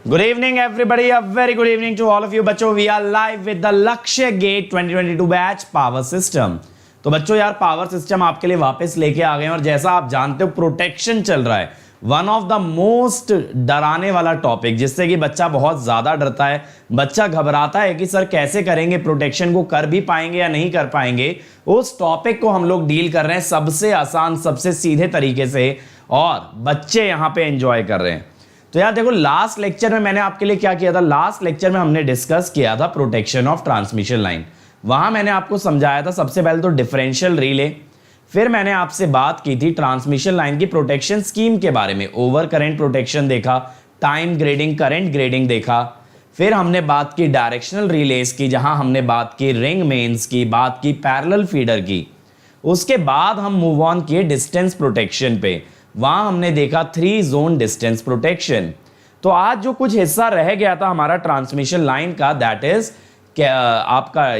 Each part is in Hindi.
Good evening, everybody. A very good evening to all of you. बच्चों, we are live with the लक्ष्य गेट 2022 बैच पावर सिस्टम। तो बच्चों यार, पावर सिस्टम आपके लिए वापस लेके आ गए हैं और जैसा आप जानते हो प्रोटेक्शन चल रहा है, वन ऑफ द मोस्ट डराने वाला टॉपिक, जिससे कि बच्चा बहुत ज्यादा डरता है, बच्चा घबराता है कि सर कैसे करेंगे, प्रोटेक्शन को कर भी पाएंगे या नहीं कर पाएंगे। उस टॉपिक को हम लोग डील कर रहे हैं सबसे आसान, सबसे सीधे तरीके से, और बच्चे यहां पे एंजॉय कर रहे हैं। तो यार देखो, लास्ट लेक्चर में मैंने आपके लिए क्या किया था, लास्ट लेक्चर में हमने डिस्कस किया था प्रोटेक्शन ऑफ ट्रांसमिशन लाइन। वहां मैंने आपको समझाया था सबसे पहले तो डिफरेंशियल रिले, फिर मैंने आपसे बात की थी ट्रांसमिशन लाइन की प्रोटेक्शन स्कीम के बारे में, ओवर करंट प्रोटेक्शन देखा, टाइम ग्रेडिंग, करंट ग्रेडिंग देखा, फिर हमने बात की डायरेक्शनल रिलेज की, जहां हमने बात की रिंग मेंस की, बात की पैरेलल फीडर की। उसके बाद हम मूव ऑन किए डिस्टेंस प्रोटेक्शन पे, वहां हमने देखा 3 जोन डिस्टेंस प्रोटेक्शन। तो आज जो कुछ हिस्सा रह गया था हमारा ट्रांसमिशन लाइन का, दैट इज आपका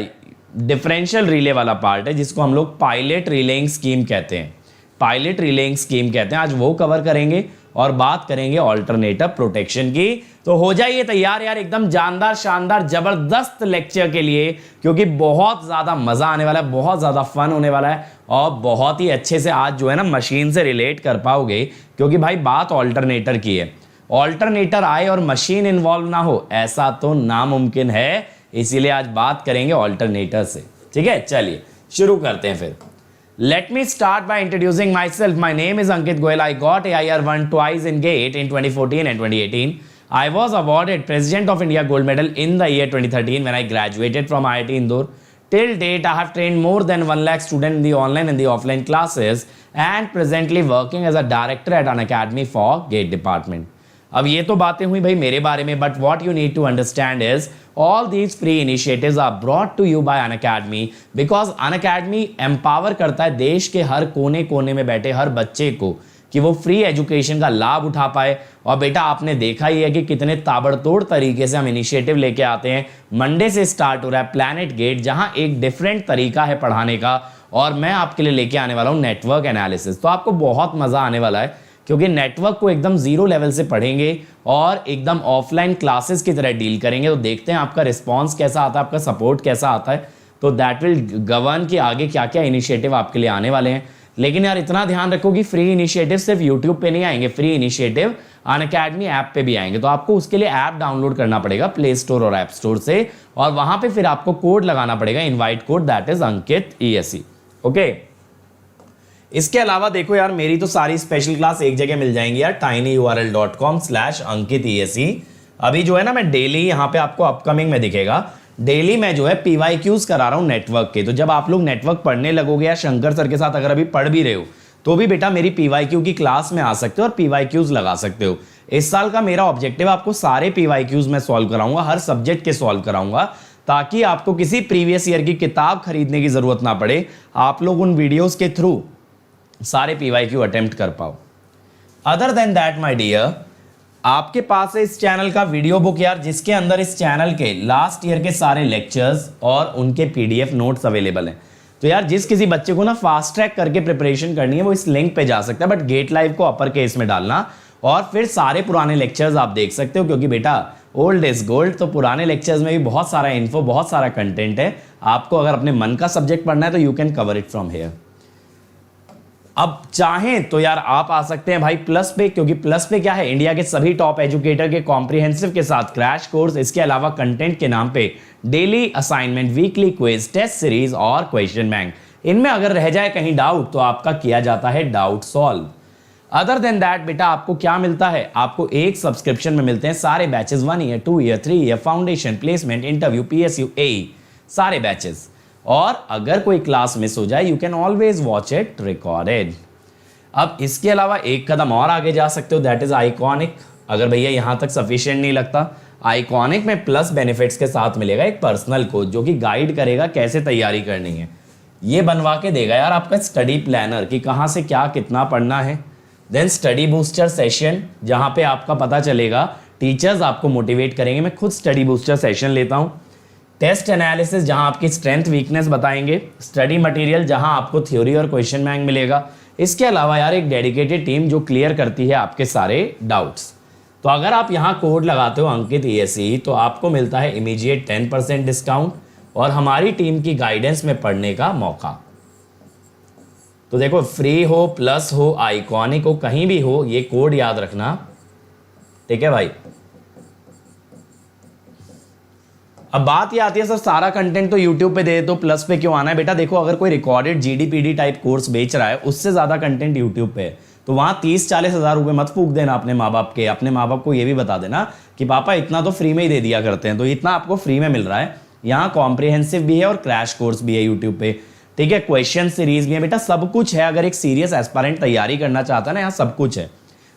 डिफरेंशियल रिले वाला पार्ट है, जिसको हम लोग पायलट रिलेइंग स्कीम कहते हैं, पायलट रिलेइंग स्कीम कहते हैं। आज वो कवर करेंगे और बात करेंगे ऑल्टरनेटिव प्रोटेक्शन की। तो हो जाइए तैयार यार, एकदम जानदार, शानदार, जबरदस्त लेक्चर के लिए, क्योंकि बहुत ज्यादा मजा आने वाला है, बहुत ज्यादा फन होने वाला है, और बहुत ही अच्छे से आज जो है ना मशीन से रिलेट कर पाओगे, क्योंकि भाई बात ऑल्टरनेटर की है। ऑल्टरनेटर आए और मशीन इन्वॉल्व ना हो, ऐसा तो नामुमकिन है, इसीलिए आज बात करेंगे ऑल्टरनेटर से। ठीक है, चलिए शुरू करते हैं फिर। Let me start by introducing myself. My name is Ankit Goyal. I got AIR 1 twice in GATE in 2014 and 2018. I was awarded President of India Gold Medal in the year 2013 when I graduated from IIT Indore. Till date, I have trained more than 1 lakh students in the online and the offline classes and presently working as a director at an academy for GATE department. अब ये तो बातें हुई भाई मेरे बारे में, but what you need to understand is all these free initiatives are brought to you by Unacademy, because Unacademy empower करता है देश के हर कोने कोने में बैठे हर बच्चे को कि वो फ्री एजुकेशन का लाभ उठा पाए। और बेटा आपने देखा ही है कि कितने ताबड़तोड़ तरीके से हम इनिशिएटिव लेके आते हैं। मंडे से स्टार्ट हो रहा है प्लैनेट गेट, जहां एक डिफरेंट तरीका है पढ़ाने का, और मैं आपके लिए लेके आने वाला हूं नेटवर्क एनालिसिस। तो आपको बहुत मजा आने वाला है, क्योंकि नेटवर्क को एकदम जीरो लेवल से पढ़ेंगे और एकदम ऑफलाइन क्लासेस की तरह डील करेंगे। तो देखते हैं आपका रिस्पांस कैसा आता है, आपका सपोर्ट कैसा आता है। तो दैट विल गवर्न कि आगे क्या क्या इनिशिएटिव आपके लिए आने वाले हैं। लेकिन यार इतना ध्यान रखो कि फ्री इनिशिएटिव सिर्फ यूट्यूब पे नहीं आएंगे, फ्री इनिशिएटिव अनअकैडमी ऐप पे भी आएंगे। तो आपको उसके लिए ऐप डाउनलोड करना पड़ेगा प्ले स्टोर और ऐप स्टोर से, और वहां पे फिर आपको कोड लगाना पड़ेगा, invite code, that is Ankit ESE। Okay, इसके अलावा देखो यार, मेरी तो सारी स्पेशल क्लास एक जगह मिल जाएंगी यार, tinyurl.com/ankit ESE। अभी जो है ना, मैं डेली यहाँ पे आपको अपकमिंग में दिखेगा, डेली मैं जो है PYQs करा रहा हूँ नेटवर्क के। तो जब आप लोग नेटवर्क पढ़ने लगोगे या शंकर सर के साथ अगर अभी पढ़ भी रहे हो, तो भी बेटा मेरी PYQ की क्लास में आ सकते हो और PYQs लगा सकते हो। इस साल का मेरा ऑब्जेक्टिव आपको सारे PYQs में सॉल्व कराऊंगा, हर सब्जेक्ट के सॉल्व कराऊंगा, ताकि आपको किसी प्रीवियस ईयर की किताब खरीदने की जरूरत ना पड़े, आप लोग उन वीडियोज के थ्रू सारे PYQ अटेम्प्ट कर पाओ। Other than that my dear, आपके पास है इस चैनल का वीडियो बुक यार, जिसके अंदर इस चैनल के लास्ट ईयर के सारे लेक्चर्स और उनके PDF नोट्स अवेलेबल हैं। तो यार जिस किसी बच्चे को ना फास्ट ट्रैक करके प्रिपरेशन करनी है, वो इस लिंक पे जा सकता है, बट गेट लाइव को अपर केस में डालना, और फिर सारे पुराने लेक्चर्स आप देख सकते हो, क्योंकि बेटा ओल्ड इज गोल्ड। तो पुराने लेक्चर्स में भी बहुत सारा इन्फो, बहुत सारा कंटेंट है। आपको अगर अपने मन का सब्जेक्ट पढ़ना है तो you can cover it from here. अब चाहें तो यार आप आ सकते हैं भाई प्लस पे, क्योंकि प्लस पे क्या है, इंडिया के सभी टॉप एजुकेटर के कॉम्प्रिहेंसिव के साथ क्रैश कोर्स, इसके अलावा कंटेंट के नाम पे daily assignment, weekly quiz, test series और क्वेश्चन बैंक। इनमें अगर रह जाए कहीं डाउट, तो आपका किया जाता है doubt solve. Other than that बेटा आपको क्या मिलता है, आपको एक सब्सक्रिप्शन में मिलते हैं सारे batches, 1 year, 2 year, 3 year, foundation, placement, interview, PSU, AE, सारे बैचेस। और अगर कोई क्लास मिस हो जाए, you can always watch it recorded. अब इसके अलावा एक कदम और आगे जा सकते हो, दैट इज आइकॉनिक। अगर भैया यहां तक सफिशिएंट नहीं लगता, आइकॉनिक में प्लस बेनिफिट्स के साथ मिलेगा एक पर्सनल कोच, जो कि गाइड करेगा कैसे तैयारी करनी है। ये बनवा के देगा यार आपका स्टडी प्लानर कि कहां से क्या कितना पढ़ना है। देन स्टडी बूस्टर सेशन, जहां पे आपका पता चलेगा, टीचर्स आपको मोटिवेट करेंगे। मैं खुद स्टडी बूस्टर सेशन लेता हूं। टेस्ट एनालिसिस, जहां आपकी स्ट्रेंथ वीकनेस बताएंगे। स्टडी मटेरियल, जहां आपको थ्योरी और क्वेश्चन बैंक मिलेगा। इसके अलावा यार एक डेडिकेटेड टीम जो क्लियर करती है आपके सारे डाउट्स। तो अगर आप यहाँ कोड लगाते हो अंकित ESE तो आपको मिलता है इमीडिएट 10% डिस्काउंट और हमारी टीम की गाइडेंस में पढ़ने का मौका। तो देखो, फ्री हो, प्लस हो, आइकॉनिक हो, कहीं भी हो, ये कोड याद रखना, ठीक है भाई। अब बात ये आती है, सर सारा कंटेंट तो यूट्यूब पे दे तो प्लस पे क्यों आना है? बेटा देखो, अगर कोई रिकॉर्डेड GDPD टाइप कोर्स बेच रहा है, उससे ज्यादा कंटेंट यूट्यूब पे है, तो वहां 30-40 हज़ार रुपए मत फूक देना अपने माँ बाप के। अपने माँ बाप को ये भी बता देना कि पापा इतना तो फ्री में ही दे दिया करते हैं, तो इतना आपको फ्री में मिल रहा है। यहाँ कॉम्प्रिहेंसिव भी है और क्रैश कोर्स भी है यूट्यूब पे, ठीक है। क्वेश्चन सीरीज भी है बेटा, सब कुछ है। अगर एक सीरियस एस्पायरेंट तैयारी करना चाहता है ना, यहाँ सब कुछ है।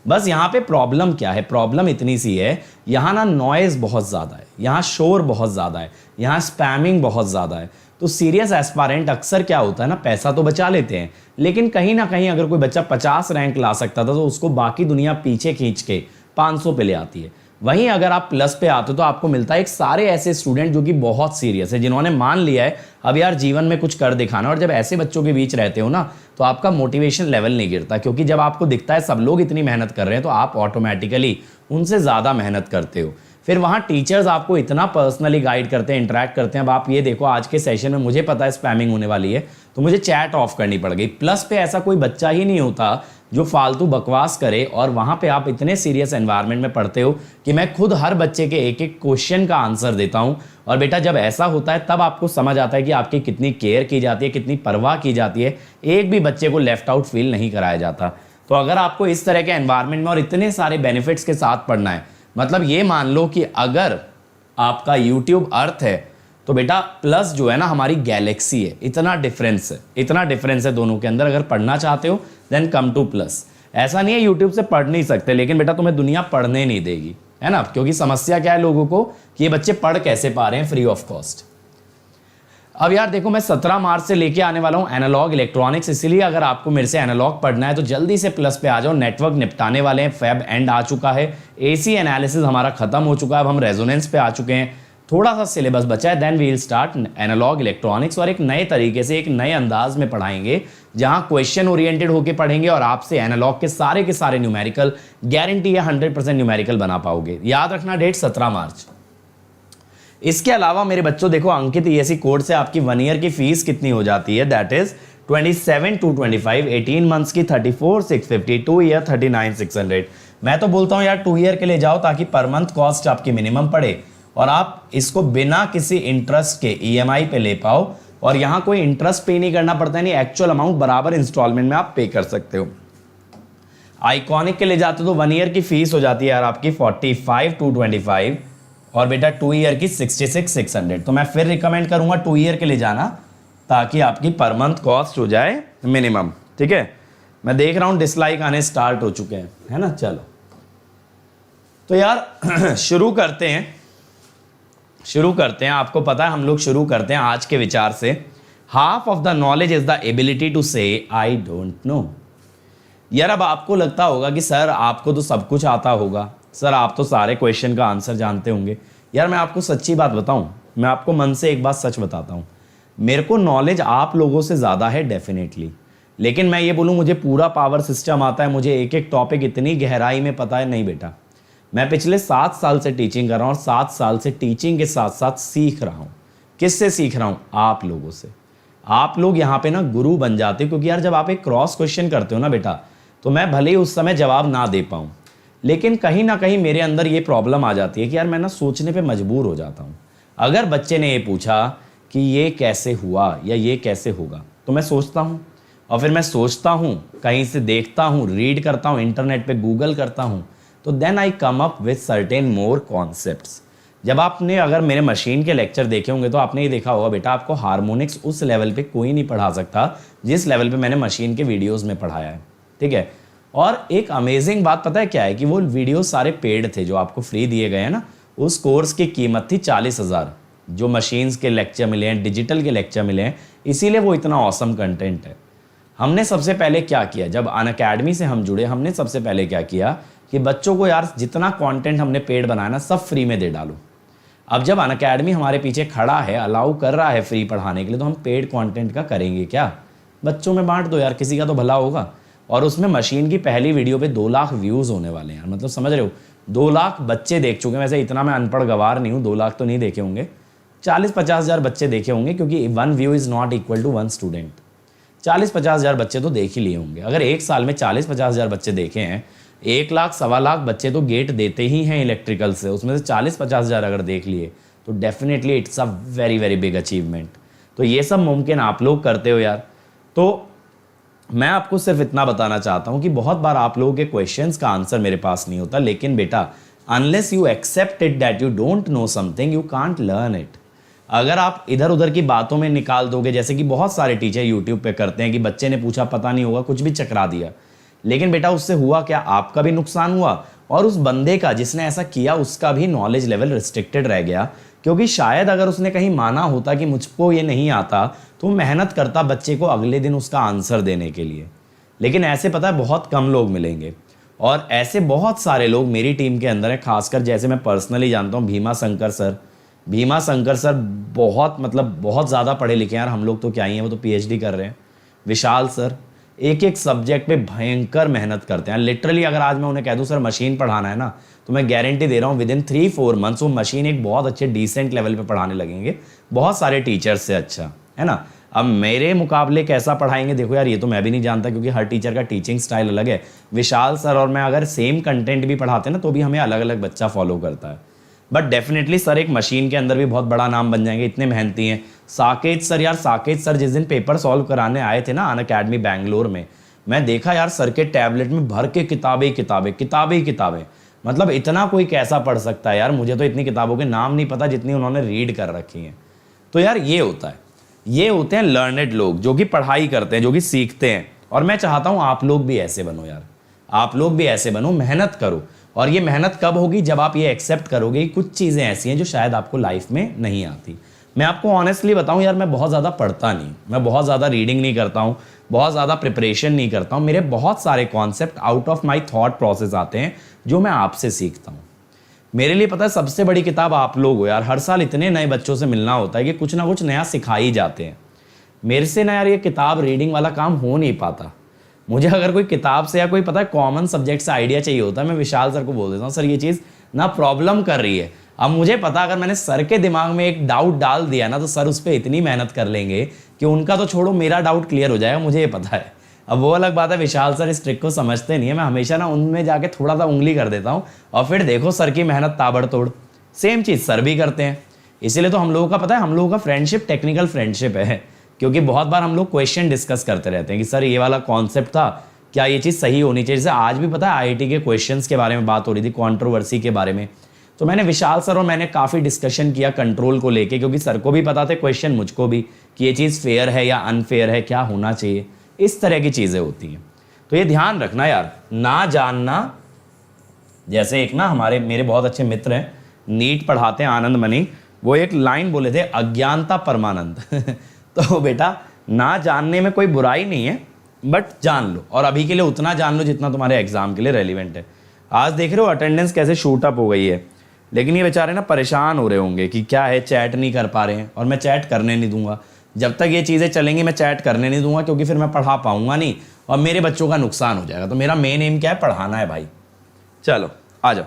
बस यहाँ पे प्रॉब्लम क्या है? प्रॉब्लम इतनी सी है, यहाँ ना नॉइज बहुत ज़्यादा है, यहाँ शोर बहुत ज़्यादा है, यहाँ स्पैमिंग बहुत ज़्यादा है। तो सीरियस एस्पायरेंट अक्सर क्या होता है ना, पैसा तो बचा लेते हैं, लेकिन कहीं ना कहीं अगर कोई बच्चा 50 रैंक ला सकता था तो उसको बाकी दुनिया पीछे खींच के 500 पे ले आती है। वहीं अगर आप प्लस पे आते हो तो आपको मिलता है एक सारे ऐसे स्टूडेंट जो कि बहुत सीरियस है, जिन्होंने मान लिया है अब यार जीवन में कुछ कर दिखाना। और जब ऐसे बच्चों के बीच रहते हो ना, तो आपका मोटिवेशन लेवल नहीं गिरता, क्योंकि जब आपको दिखता है सब लोग इतनी मेहनत कर रहे हैं तो आप ऑटोमेटिकली उनसे ज़्यादा मेहनत करते हो। फिर वहाँ टीचर्स आपको इतना पर्सनली गाइड करते हैं, इंटरेक्ट करते हैं। अब आप ये देखो, आज के सेशन में मुझे पता है स्पैमिंग होने वाली है, तो मुझे चैट ऑफ करनी पड़ गई। प्लस पे ऐसा कोई बच्चा ही नहीं होता जो फालतू बकवास करे, और वहाँ पे आप इतने सीरियस एनवायरनमेंट में पढ़ते हो कि मैं खुद हर बच्चे के एक एक क्वेश्चन का आंसर देता हूँ। और बेटा जब ऐसा होता है तब आपको समझ आता है कि आपकी कितनी केयर की जाती है, कितनी परवाह की जाती है। एक भी बच्चे को लेफ्ट आउट फील नहीं कराया जाता। तो अगर आपको इस तरह के एनवायरनमेंट में और इतने सारे बेनिफिट्स के साथ पढ़ना है, मतलब ये मान लो कि अगर आपका यूट्यूब अर्थ है तो बेटा प्लस जो है ना हमारी गैलेक्सी है। इतना डिफरेंस है दोनों के अंदर। अगर पढ़ना चाहते हो देन कम टू प्लस। ऐसा नहीं है यूट्यूब से पढ़ नहीं सकते, लेकिन बेटा तुम्हें दुनिया पढ़ने नहीं देगी, है ना। क्योंकि समस्या क्या है लोगों को कि ये बच्चे पढ़ कैसे पा रहे हैं फ्री ऑफ कॉस्ट। अब यार देखो, मैं 17 मार्च से लेके आने वाला हूँ एनालॉग इलेक्ट्रॉनिक्स, इसीलिए अगर आपको मेरे से एनालॉग पढ़ना है तो जल्दी से प्लस पे आ जाओ। नेटवर्क निपटाने वाले हैं, फेब एंड आ चुका है, AC एनालिसिस हमारा खत्म हो चुका है, अब हम रेजोनेंस पे आ चुके हैं। थोड़ा सा सिलेबस बचा है, then we will start analog electronics, और एक नए तरीके से, एक नए अंदाज में पढ़ाएंगे, जहां क्वेश्चन ओरिएंटेड होकर पढ़ेंगे और आपसे एनालॉग के सारे न्यूमेरिकल, गारंटी है 100% न्यूमेरिकल बना पाओगे। याद रखना डेट 17 मार्च। इसके अलावा मेरे बच्चों देखो, अंकित ESE कोड से आपकी 1 ईयर की फीस कितनी हो जाती है, दैट इज 27,225, 18 मंथ्स की 34,650, 2 ईयर 39,600। मैं तो बोलता हूँ यार 2 ईयर के लिए जाओ, ताकि पर मंथ कॉस्ट आपकी मिनिमम पड़े और आप इसको बिना किसी इंटरेस्ट के EMI पे ले पाओ। और यहाँ कोई इंटरेस्ट पे नहीं करना पड़ता है, नहीं, एक्चुअल अमाउंट बराबर इंस्टॉलमेंट में आप पे कर सकते हो। आइकॉनिक के ले जाते हो तो 1 ईयर की फीस हो जाती है यार आपकी 45,225 और बेटा 2 ईयर की 66,600। तो मैं फिर रिकमेंड करूंगा 2 ईयर के लिए जाना, ताकि आपकी पर मंथ कॉस्ट हो जाए मिनिमम, ठीक है। मैं देख रहा हूं डिसलाइक आने स्टार्ट हो चुके हैं, है ना। चलो तो यार शुरू करते हैं। आपको पता है हम लोग शुरू करते हैं आज के विचार से। Half of the knowledge is the ability to say I don't know. यार अब आपको लगता होगा कि सर आपको तो सब कुछ आता होगा, सर आप तो सारे क्वेश्चन का आंसर जानते होंगे। यार मैं आपको सच्ची बात बताऊं, मैं आपको मन से एक बात सच बताता हूं, मेरे को नॉलेज आप लोगों से ज़्यादा है डेफिनेटली, लेकिन मैं ये बोलूं मुझे पूरा पावर सिस्टम आता है, मुझे एक एक टॉपिक इतनी गहराई में पता है, नहीं बेटा। मैं पिछले 7 साल से टीचिंग कर रहा हूँ और 7 साल से टीचिंग के साथ साथ सीख रहा हूँ। किससे सीख रहा हूँ? आप लोगों से। आप लोग यहाँ पे ना गुरु बन जाते हो, क्योंकि यार जब आप एक क्रॉस क्वेश्चन करते हो ना बेटा, तो मैं भले ही उस समय जवाब ना दे पाऊँ, लेकिन कहीं ना कहीं मेरे अंदर ये प्रॉब्लम आ जाती है कि यार मैं ना सोचने पे मजबूर हो जाता हूँ। अगर बच्चे ने ये पूछा कि ये कैसे हुआ या ये कैसे होगा, तो मैं सोचता हूँ, और फिर मैं सोचता हूँ, कहीं से देखता हूँ, रीड करता हूँ, इंटरनेट पे गूगल करता हूँ, तो then I come up with certain more concepts. जब आपने अगर मेरे मशीन के लेक्चर देखे होंगे तो आपने ये देखा होगा बेटा, आपको हार्मोनिक्स उस लेवल पे कोई नहीं पढ़ा सकता जिस लेवल पे मैंने मशीन के वीडियोज़ में पढ़ाया है, ठीक है। और एक अमेजिंग बात पता है क्या है, कि वो वीडियो सारे पेड थे जो आपको फ्री दिए गए हैं ना। उस कोर्स की कीमत थी 40,000, जो मशीन्स के लेक्चर मिले हैं, डिजिटल के लेक्चर मिले हैं, इसीलिए वो इतना ऑसम कंटेंट है। हमने सबसे पहले क्या किया, जब अनअकैडमी से हम जुड़े, हमने सबसे पहले क्या किया कि बच्चों को यार जितना कंटेंट हमने पेड बनाया ना, सब फ्री में दे डालो। अब जब अनअकैडमी हमारे पीछे खड़ा है, अलाउ कर रहा है फ्री पढ़ाने के लिए, तो हम पेड कंटेंट का करेंगे क्या? बच्चों में बांट दो यार, किसी का तो भला होगा। और उसमें मशीन की पहली वीडियो पे 2 लाख व्यूज़ होने वाले हैं यार। मतलब समझ रहे हो, 2 लाख बच्चे देख चुके हैं। वैसे इतना मैं अनपढ़ गवार नहीं हूँ, 2 लाख तो नहीं देखे होंगे, 40-50 हज़ार बच्चे देखे होंगे, क्योंकि 1 view is not equal to 1 student. 40-50 हज़ार बच्चे तो देख ही लिए होंगे। अगर एक साल में 40-50 हज़ार बच्चे देखे हैं, 1 लाख 1.25 लाख बच्चे तो गेट देते ही हैं इलेक्ट्रिकल से, उसमें से 40-50 हज़ार अगर देख लिए तो definitely it's a very very big achievement. तो ये सब मुमकिन आप लोग करते हो यार। तो मैं आपको सिर्फ इतना बताना चाहता हूँ कि बहुत बार आप लोगों के क्वेश्चंस का आंसर मेरे पास नहीं होता, लेकिन बेटा unless you accept it that you don't know something, you can't learn it. अगर आप इधर उधर की बातों में निकाल दोगे, जैसे कि बहुत सारे टीचर यूट्यूब पे करते हैं कि बच्चे ने पूछा पता नहीं होगा, कुछ भी चकरा दिया, लेकिन बेटा उससे हुआ क्या, आपका भी नुकसान हुआ और उस बंदे का जिसने ऐसा किया उसका भी नॉलेज लेवल रिस्ट्रिक्टेड रह गया। क्योंकि शायद अगर उसने कहीं माना होता कि मुझको ये नहीं आता, तो मेहनत करता बच्चे को अगले दिन उसका आंसर देने के लिए। लेकिन ऐसे पता है बहुत कम लोग मिलेंगे, और ऐसे बहुत सारे लोग मेरी टीम के अंदर हैं। खासकर जैसे मैं पर्सनली जानता हूँ भीमा शंकर सर। भीमा शंकर सर बहुत बहुत ज़्यादा पढ़े लिखे हैं यार, हम लोग तो क्या ही हैं, वो तो PhD कर रहे हैं। विशाल सर एक एक सब्जेक्ट पे भयंकर मेहनत करते हैं लिटरली। अगर आज मैं उन्हें कह दूं सर मशीन पढ़ाना है ना, तो मैं गारंटी दे रहा हूँ विदिन 3-4 मंथ्स वो मशीन एक बहुत अच्छे डिसेंट लेवल पे पढ़ाने लगेंगे, बहुत सारे टीचर्स से अच्छा, है ना। अब मेरे मुकाबले कैसा पढ़ाएंगे देखो यार, ये तो मैं भी नहीं जानता, क्योंकि हर टीचर का टीचिंग स्टाइल अलग है। विशाल सर और मैं अगर सेम कंटेंट भी पढ़ाते हैं ना, तो भी हमें अलग अलग बच्चा फॉलो करता है। बट डेफिनेटली सर एक मशीन के अंदर भी बहुत बड़ा नाम बन जाएंगे, इतने मेहनती हैं। साकेत सर यार, साकेत सर जिस दिन पेपर सॉल्व कराने आए थे ना अनअकैडमी बैंगलोर में, मैं देखा यार सर के टैबलेट में भर के किताबें। मतलब इतना कोई कैसा पढ़ सकता है यार, मुझे तो इतनी किताबों के नाम नहीं पता जितनी उन्होंने रीड कर रखी हैं। तो यार ये होता है, ये होते हैं लर्नेड लोग जो कि पढ़ाई करते हैं, जो कि सीखते हैं। और मैं चाहता हूँ आप लोग भी ऐसे बनो यार, आप लोग भी ऐसे बनो, मेहनत करो। और ये मेहनत कब होगी, जब आप ये एक्सेप्ट करोगे कि कुछ चीज़ें ऐसी हैं जो शायद आपको लाइफ में नहीं आती। मैं आपको ऑनेस्टली बताऊं यार, मैं बहुत ज़्यादा पढ़ता नहीं, मैं बहुत ज़्यादा रीडिंग नहीं करता हूँ, बहुत ज़्यादा प्रिपरेशन नहीं करता हूँ। मेरे बहुत सारे concept out of my thought process आते हैं जो मैं आपसे सीखता हूँ। मेरे लिए पता है सबसे बड़ी किताब आप लोग हो यार। हर साल इतने नए बच्चों से मिलना होता है कि कुछ ना कुछ नया सिखा ही जाते हैं। मेरे से ना यार ये किताब रीडिंग वाला काम हो नहीं पाता। मुझे अगर कोई किताब से या कोई पता है कॉमन सब्जेक्ट से आइडिया चाहिए होता है, मैं विशाल सर को बोल देता हूँ सर ये चीज़ ना प्रॉब्लम कर रही है। अब मुझे पता अगर मैंने सर के दिमाग में एक डाउट डाल दिया ना, तो सर उस पर इतनी मेहनत कर लेंगे कि उनका तो छोड़ो मेरा डाउट क्लियर हो जाएगा, मुझे ये पता है। अब वो अलग बात है विशाल सर इस ट्रिक को समझते नहीं है, मैं हमेशा ना उनमें जाके थोड़ा सा उंगली कर देता हूँ और फिर देखो सर की मेहनत ताबड़तोड़। सेम चीज़ सर भी करते हैं। इसीलिए तो हम लोगों का पता है, हम लोगों का फ्रेंडशिप टेक्निकल फ्रेंडशिप है, क्योंकि बहुत बार हम लोग क्वेश्चन डिस्कस करते रहते हैं कि सर ये वाला कॉन्सेप्ट था, क्या ये चीज़ सही होनी चाहिए। जैसे आज भी पता है आईआईटी के क्वेश्चंस के बारे में बात हो रही थी, कंट्रोवर्सी के बारे में, तो मैंने विशाल सर और मैंने काफ़ी डिस्कशन किया कंट्रोल को लेके, क्योंकि सर को भी पता थे क्वेश्चन, मुझको भी, कि ये चीज़ फेयर है या अनफेयर है, क्या होना चाहिए, इस तरह की चीज़ें होती हैं। तो ये ध्यान रखना यार, ना जानना। जैसे एक ना मेरे बहुत अच्छे मित्र हैं, नीट पढ़ाते हैं, आनंद मनी, वो एक लाइन बोले थे, अज्ञानता परमानंद। तो बेटा ना जानने में कोई बुराई नहीं है, बट जान लो, और अभी के लिए उतना जान लो जितना तुम्हारे एग्जाम के लिए रेलिवेंट है। आज देख रहे हो अटेंडेंस कैसे शूट अप हो गई है, लेकिन ये बेचारे ना परेशान हो रहे होंगे कि क्या है, चैट नहीं कर पा रहे हैं, और मैं चैट करने नहीं दूंगा। जब तक ये चीज़ें चलेंगी मैं चैट करने नहीं दूंगा, क्योंकि फिर मैं पढ़ा पाऊंगा नहीं और मेरे बच्चों का नुकसान हो जाएगा। तो मेरा मेन एम क्या है, पढ़ाना है भाई। चलो आ जाओ।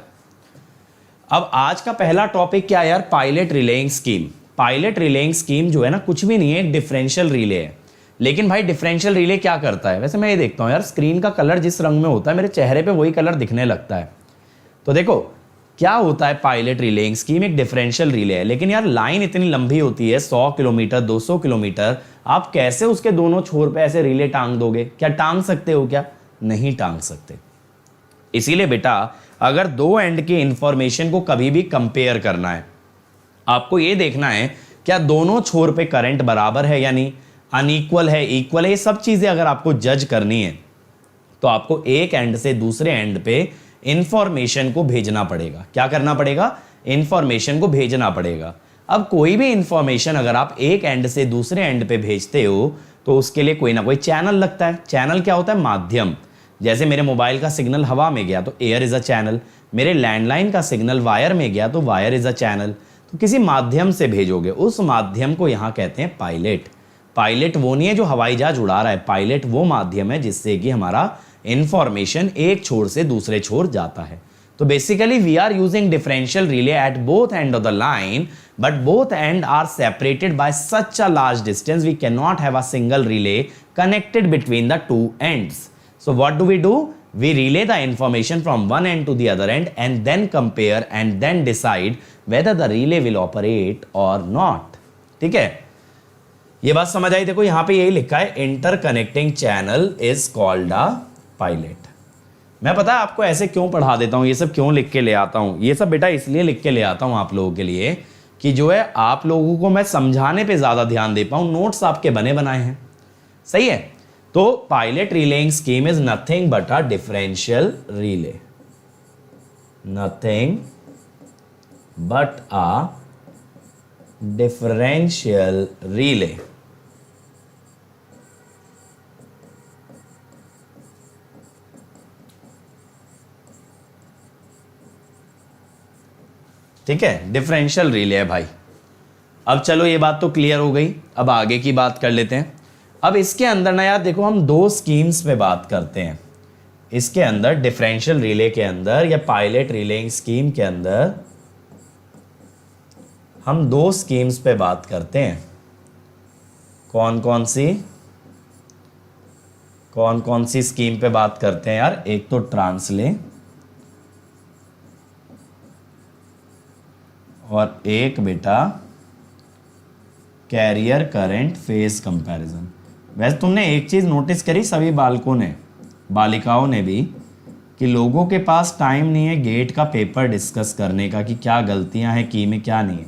अब आज का पहला टॉपिक क्या है यार, pilot relying scheme. Pilot relying scheme जो है ना, कुछ भी नहीं है, एक डिफरेंशियल रिले है। लेकिन भाई डिफरेंशियल रिले क्या करता है, वैसे मैं ये देखता हूँ यार, स्क्रीन का कलर जिस रंग में होता है मेरे चेहरे पे वही कलर दिखने लगता है। तो देखो क्या होता है, पायलट रिलेइंग स्कीम एक डिफरेंशियल रिले है, लेकिन यार लाइन इतनी लंबी होती है, 100 किलोमीटर 200 किलोमीटर, आप कैसे उसके दोनों छोर पे ऐसे रिले टांग दोगे? क्या टांग सकते हो? क्या नहीं टांग सकते। इसीलिए बेटा अगर दो एंड के इंफॉर्मेशन को कभी भी कंपेयर करना है, आपको ये देखना है क्या दोनों छोर पे करंट बराबर है या नहीं, अनइक्वल है, इक्वल है। ये सब चीजें अगर आपको जज करनी है तो आपको एक एंड से दूसरे एंड पे इंफॉर्मेशन को भेजना पड़ेगा। क्या करना पड़ेगा? इंफॉर्मेशन को भेजना पड़ेगा। अब कोई भी इंफॉर्मेशन अगर आप एक एंड से दूसरे एंड पे भेजते हो तो उसके लिए कोई ना कोई चैनल लगता है। चैनल क्या होता है? माध्यम। जैसे मेरे मोबाइल का सिग्नल हवा में गया तो एयर इज अ चैनल, मेरे लैंडलाइन का सिग्नल वायर में गया तो वायर इज अ चैनल। तो किसी माध्यम से भेजोगे, उस माध्यम को यहां कहते हैं पायलट। पायलट वो नहीं है जो हवाई जहाज उड़ा रहा है, पायलट वो माध्यम है जिससे कि हमारा इंफॉर्मेशन एक छोर से दूसरे छोर जाता है। तो basically we are using differential relay at both end of the line, but both end are separated by such a large distance we can not have a single relay connected between the two ends. So what do we do? We relay the information from one end to the other end and then compare and then decide whether the relay will operate or not। ठीक है, ये बात समझ आई? देखो यहां पे यही लिखा है, interconnecting channel is called a pilot. मैं पता है आपको ऐसे क्यों पढ़ा देता हूं, ये सब क्यों लिख के ले आता हूं? ये सब बेटा इसलिए लिख के ले आता हूं आप लोगों के लिए कि जो है आप लोगों को मैं समझाने पे ज्यादा ध्यान दे पाऊं। नोट्स आपके बने बनाए हैं, सही है? तो pilot relying scheme is nothing but a differential relay, nothing but a differential relay. ठीक है, डिफरेंशियल रिले है भाई। अब चलो ये बात तो क्लियर हो गई, अब आगे की बात कर लेते हैं। अब इसके अंदर ना यार देखो, हम दो स्कीम्स पे बात करते हैं। इसके अंदर डिफरेंशियल रिले के अंदर या पायलट रिलेइंग स्कीम के अंदर हम दो स्कीम्स पे बात करते हैं। कौन कौन सी स्कीम पे बात करते हैं यार? एक तो ट्रांसले और एक बेटा कैरियर करंट फेज कंपैरिजन। वैसे तुमने एक चीज नोटिस करी सभी बालिकाओं ने भी, कि लोगों के पास टाइम नहीं है गेट का पेपर डिस्कस करने का कि क्या गलतियां हैं की में क्या नहीं है,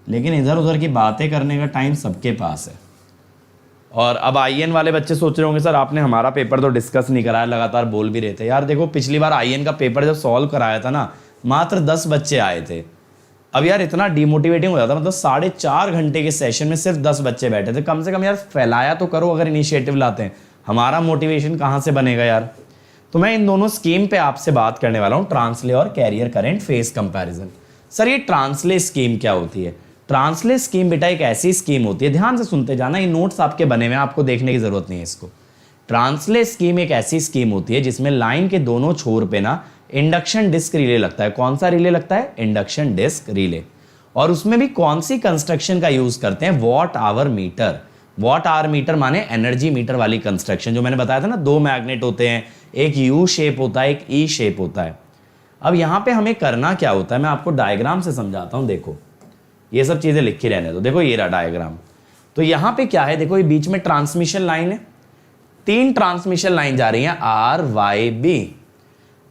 लेकिन इधर उधर की बातें करने का टाइम सबके पास है। और अब आईएन वाले बच्चे सोच रहे होंगे सर आपने हमारा पेपर तो डिस्कस नहीं कराया, लगातार बोल भी रहे थे। यार देखो पिछली बार आईएन का पेपर जब सॉल्व कराया था ना, मात्र 10 बच्चे आए थे। अब यार इतना डिमोटिवेटिंग हो जाता, मतलब 4.5 घंटे के सेशन में सिर्फ 10 बच्चे बैठे थे। कम से कम यार फैलाया तो करो, अगर इनिशिएटिव लाते हैं। हमारा मोटिवेशन कहाँ से बनेगा यार? तो मैं इन दोनों स्कीम पे आपसे बात करने वाला हूँ, ट्रांसले और career current face comparison. Sir ये ट्रांसले स्कीम क्या होती है? ट्रांसले स्कीम बेटा एक ऐसी स्कीम होती है, ध्यान से सुनते जाना, ये नोट्स आपके बने हुए हैं, आपको देखने की जरूरत नहीं है इसको। ट्रांसले स्कीम एक ऐसी स्कीम होती है जिसमें लाइन के दोनों छोर पे ना इंडक्शन डिस्क रिले लगता है। कौन सा रिले लगता है? Induction disc relay. और उसमें भी कौन सी कंस्ट्रक्शन का यूज करते हैं? Watt hour meter. Watt hour meter माने एनर्जी मीटर वाली कंस्ट्रक्शन, जो मैंने बताया था ना, 2 मैग्नेट होते हैं, एक यू शेप होता है, एक ई शेप होता है। अब यहां पे हमें करना क्या होता है, मैं आपको डायग्राम से समझाता हूं। देखो ये सब चीजें लिखी रहने दो। देखो ये रहा डायग्राम। तो यहां पे क्या है, देखो ये बीच में ट्रांसमिशन लाइन है, 3 ट्रांसमिशन लाइन जा रही हैं आर वाई बी।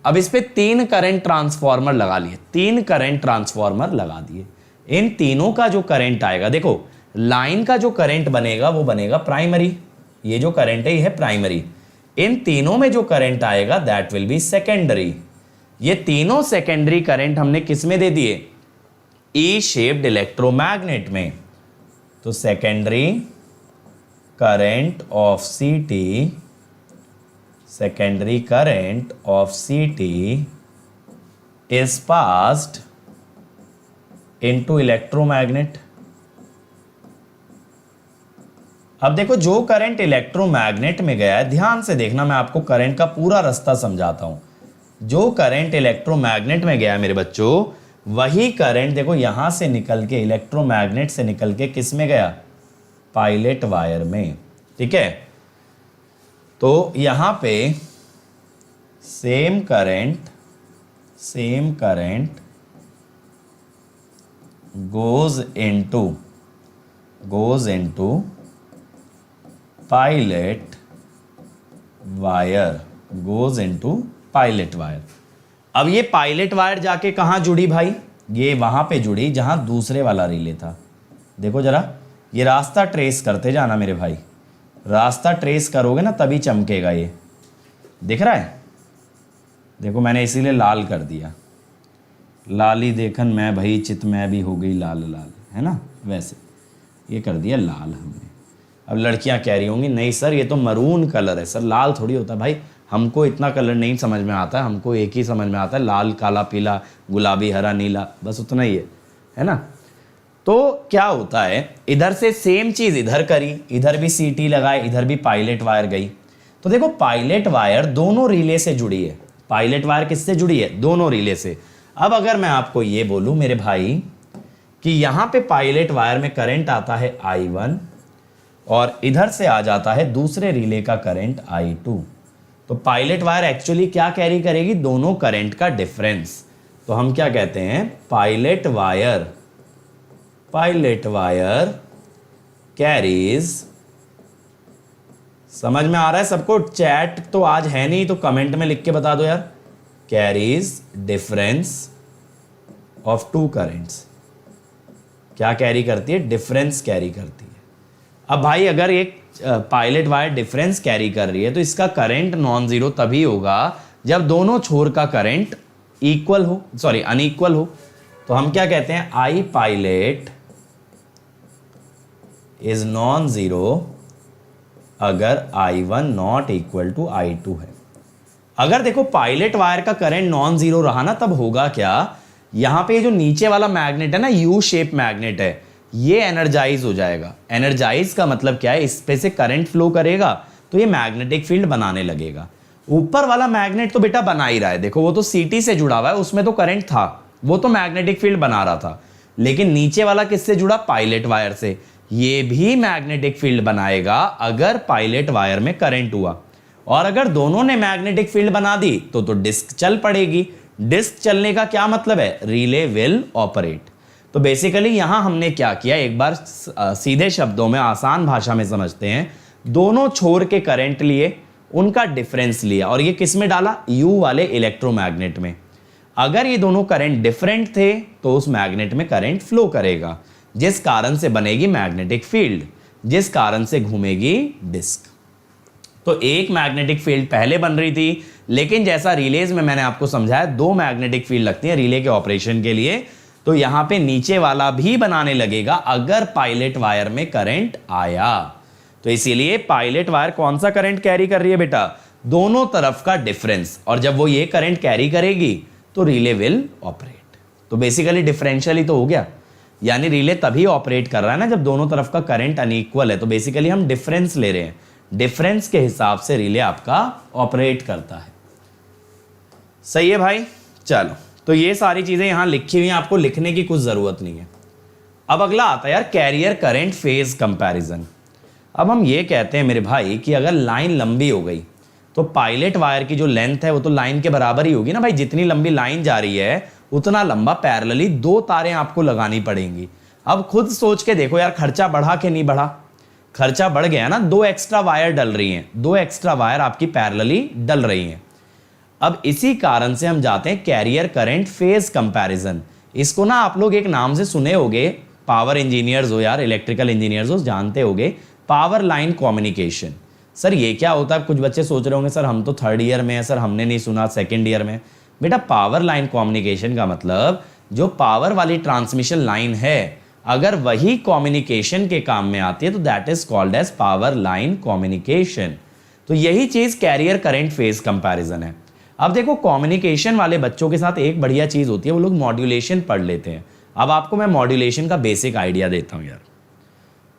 अब इस पे 3 करंट ट्रांसफॉर्मर लगा लिए, 3 करंट ट्रांसफॉर्मर लगा दिए। इन तीनों का जो करंट आएगा, देखो लाइन का जो करंट बनेगा वो बनेगा प्राइमरी। ये जो करंट है ये है प्राइमरी। इन तीनों में जो करंट आएगा दैट विल बी सेकेंडरी। ये तीनों सेकेंडरी करंट हमने किस में दे दिए? ई शेप्ड इलेक्ट्रोमैग्नेट में। तो सेकेंडरी करंट ऑफ सीटी, secondary current of CT is passed into electromagnet। अब देखो जो करंट इलेक्ट्रोमैग्नेट में गया है, ध्यान से देखना, मैं आपको करंट का पूरा रास्ता समझाता हूं। जो करंट इलेक्ट्रोमैग्नेट में गया मेरे बच्चों, वही करंट देखो यहां से निकल के, इलेक्ट्रोमैग्नेट से निकल के किस में गया? पायलट वायर में। ठीक है, तो यहां पे same current goes into pilot wire, goes into pilot wire. अब ये पायलट वायर जाके कहां जुड़ी भाई? ये वहां पे जुड़ी जहां दूसरे वाला रिले था। देखो जरा, ये रास्ता ट्रेस करते जाना मेरे भाई, रास्ता ट्रेस करोगे ना तभी चमकेगा। ये दिख रहा है? देखो मैंने इसीलिए लाल कर दिया, लाली देखन मैं भई चित में भी हो गई लाल लाल, है ना? वैसे ये कर दिया लाल हमने। अब लड़कियां कह रही होंगी नहीं सर ये तो मरून कलर है। सर लाल थोड़ी होता है भाई, हमको इतना कलर नहीं समझ में आता है, हमको एक ही समझ में आता है, लाल काला पीला गुलाबी हरा नीला, बस उतना ही है ना? तो क्या होता है, इधर से सेम चीज इधर करी, इधर भी सीटी लगाए, इधर भी पायलट वायर गई। तो देखो पायलट वायर दोनों रिले से जुड़ी है। पायलट वायर किससे जुड़ी है? दोनों रिले से। अब अगर मैं आपको ये बोलूं मेरे भाई कि यहां पे पायलट वायर में करंट आता है I1 और इधर से आ जाता है दूसरे रिले का करंट I2, तो पायलट वायर एक्चुअली क्या कैरी करेगी? दोनों करंट का डिफरेंस। तो हम क्या कहते हैं? पायलट वायर कैरीज, समझ में आ रहा है सबको? चैट तो आज है नहीं तो कमेंट में लिख के बता दो यार। Carries difference of two currents. क्या कैरी करती है? डिफरेंस कैरी करती है। अब भाई अगर एक पायलट वायर डिफरेंस कैरी कर रही है तो इसका करंट नॉन जीरो तभी होगा जब दोनों छोर का करंट अनइक्वल हो। तो हम क्या कहते हैं? I pilot is non zero अगर I1 not equal to I2 है। अगर देखो पायलट वायर का करंट नॉन जीरो रहा ना, तब होगा क्या? यहां पे जो नीचे वाला मैग्नेट है ना, यू शेप मैग्नेट है, ये एनर्जाइज हो जाएगा। एनर्जाइज का मतलब क्या है? इस पे से करंट फ्लो करेगा तो ये मैग्नेटिक फील्ड बनाने लगेगा। ऊपर वाला मैग्नेट तो बेटा बना ही रहा है, देखो वो तो सीटी से जुड़ा हुआ है, उसमें तो करंट था, वो तो मैग्नेटिक फील्ड बना रहा था। लेकिन नीचे वाला किससे जुड़ा? पायलट वायर से। ये भी मैग्नेटिक फील्ड बनाएगा अगर पायलट वायर में करंट हुआ। और अगर दोनों ने मैग्नेटिक फील्ड बना दी तो डिस्क चल पड़ेगी। डिस्क चलने का क्या मतलब है? Relay will operate. तो बेसिकली यहां हमने क्या किया, एक बार सीधे शब्दों में आसान भाषा में समझते हैं। दोनों छोर के करंट लिए, उनका डिफरेंस लिया और ये किस में डाला? यू वाले इलेक्ट्रोमैग्नेट में। अगर ये दोनों करंट डिफरेंट थे तो उस मैग्नेट में करंट फ्लो करेगा, जिस कारण से बनेगी मैग्नेटिक फील्ड, जिस कारण से घूमेगी डिस्क। तो एक मैग्नेटिक फील्ड पहले बन रही थी, लेकिन जैसा रिलेज में मैंने आपको समझाया, दो मैग्नेटिक फील्ड लगती हैं रिले के ऑपरेशन के लिए। तो यहां पे नीचे वाला भी बनाने लगेगा अगर पायलट वायर में करंट आया। तो इसीलिए पायलट वायर कौन सा करंट कैरी कर रही है बेटा? दोनों तरफ का डिफरेंस। और जब वो ये करंट कैरी करेगी तो रिले विल ऑपरेट। तो बेसिकली डिफरेंशियल ही तो हो गया, यानी रिले तभी ऑपरेट कर रहा है ना जब दोनों तरफ का करंट अनइक्वल है। तो बेसिकली हम डिफरेंस ले रहे हैं, डिफरेंस के हिसाब से रिले आपका ऑपरेट करता है। सही है भाई? चलो, तो ये सारी चीजें यहां लिखी हुई हैं, आपको लिखने की कुछ जरूरत नहीं है। अब अगला आता है यार कैरियर करंट फेज कंपैरिजन। अब हम ये कहते हैं मेरे भाई कि अगर लाइन लंबी हो गई तो पायलट वायर की जो लेंथ है वो तो लाइन के बराबर ही होगी ना भाई। जितनी लंबी लाइन जा रही है उतना लंबा पैरेलली दो तारें आपको लगानी पड़ेंगी। अब खुद सोच के देखो यार, खर्चा बढ़ा कि नहीं बढ़ा? खर्चा बढ़ गया ना, दो एक्स्ट्रा वायर डल रही हैं, दो एक्स्ट्रा वायर आपकी पैरेलली डल रही हैं। अब इसी कारण से हम जाते हैं कैरियर करंट फेज कंपैरिजन। इसको ना आप लोग एक नाम से सुने होगे, पावर इंजीनियर्स हो यार, इलेक्ट्रिकल इंजीनियर्स हो, जानते होगे, पावर लाइन कम्युनिकेशन। सर ये क्या होता है? कुछ बच्चे सोच रहे होंगे सर हम तो थर्ड ईयर में है, सर हमने नहीं सुना सेकंड ईयर में। बेटा पावर लाइन कम्युनिकेशन का मतलब जो पावर वाली ट्रांसमिशन लाइन है, अगर वही कम्युनिकेशन के काम में आती है तो that is called as power line communication. तो यही चीज कैरियर करंट फेज कंपैरिजन है। अब देखो कम्युनिकेशन वाले बच्चों के साथ एक बढ़िया चीज होती है, वो लोग मॉड्यूलेशन पढ़ लेते हैं। अब आपको मैं मॉड्यूलेशन का बेसिक आइडिया देता हूं यार।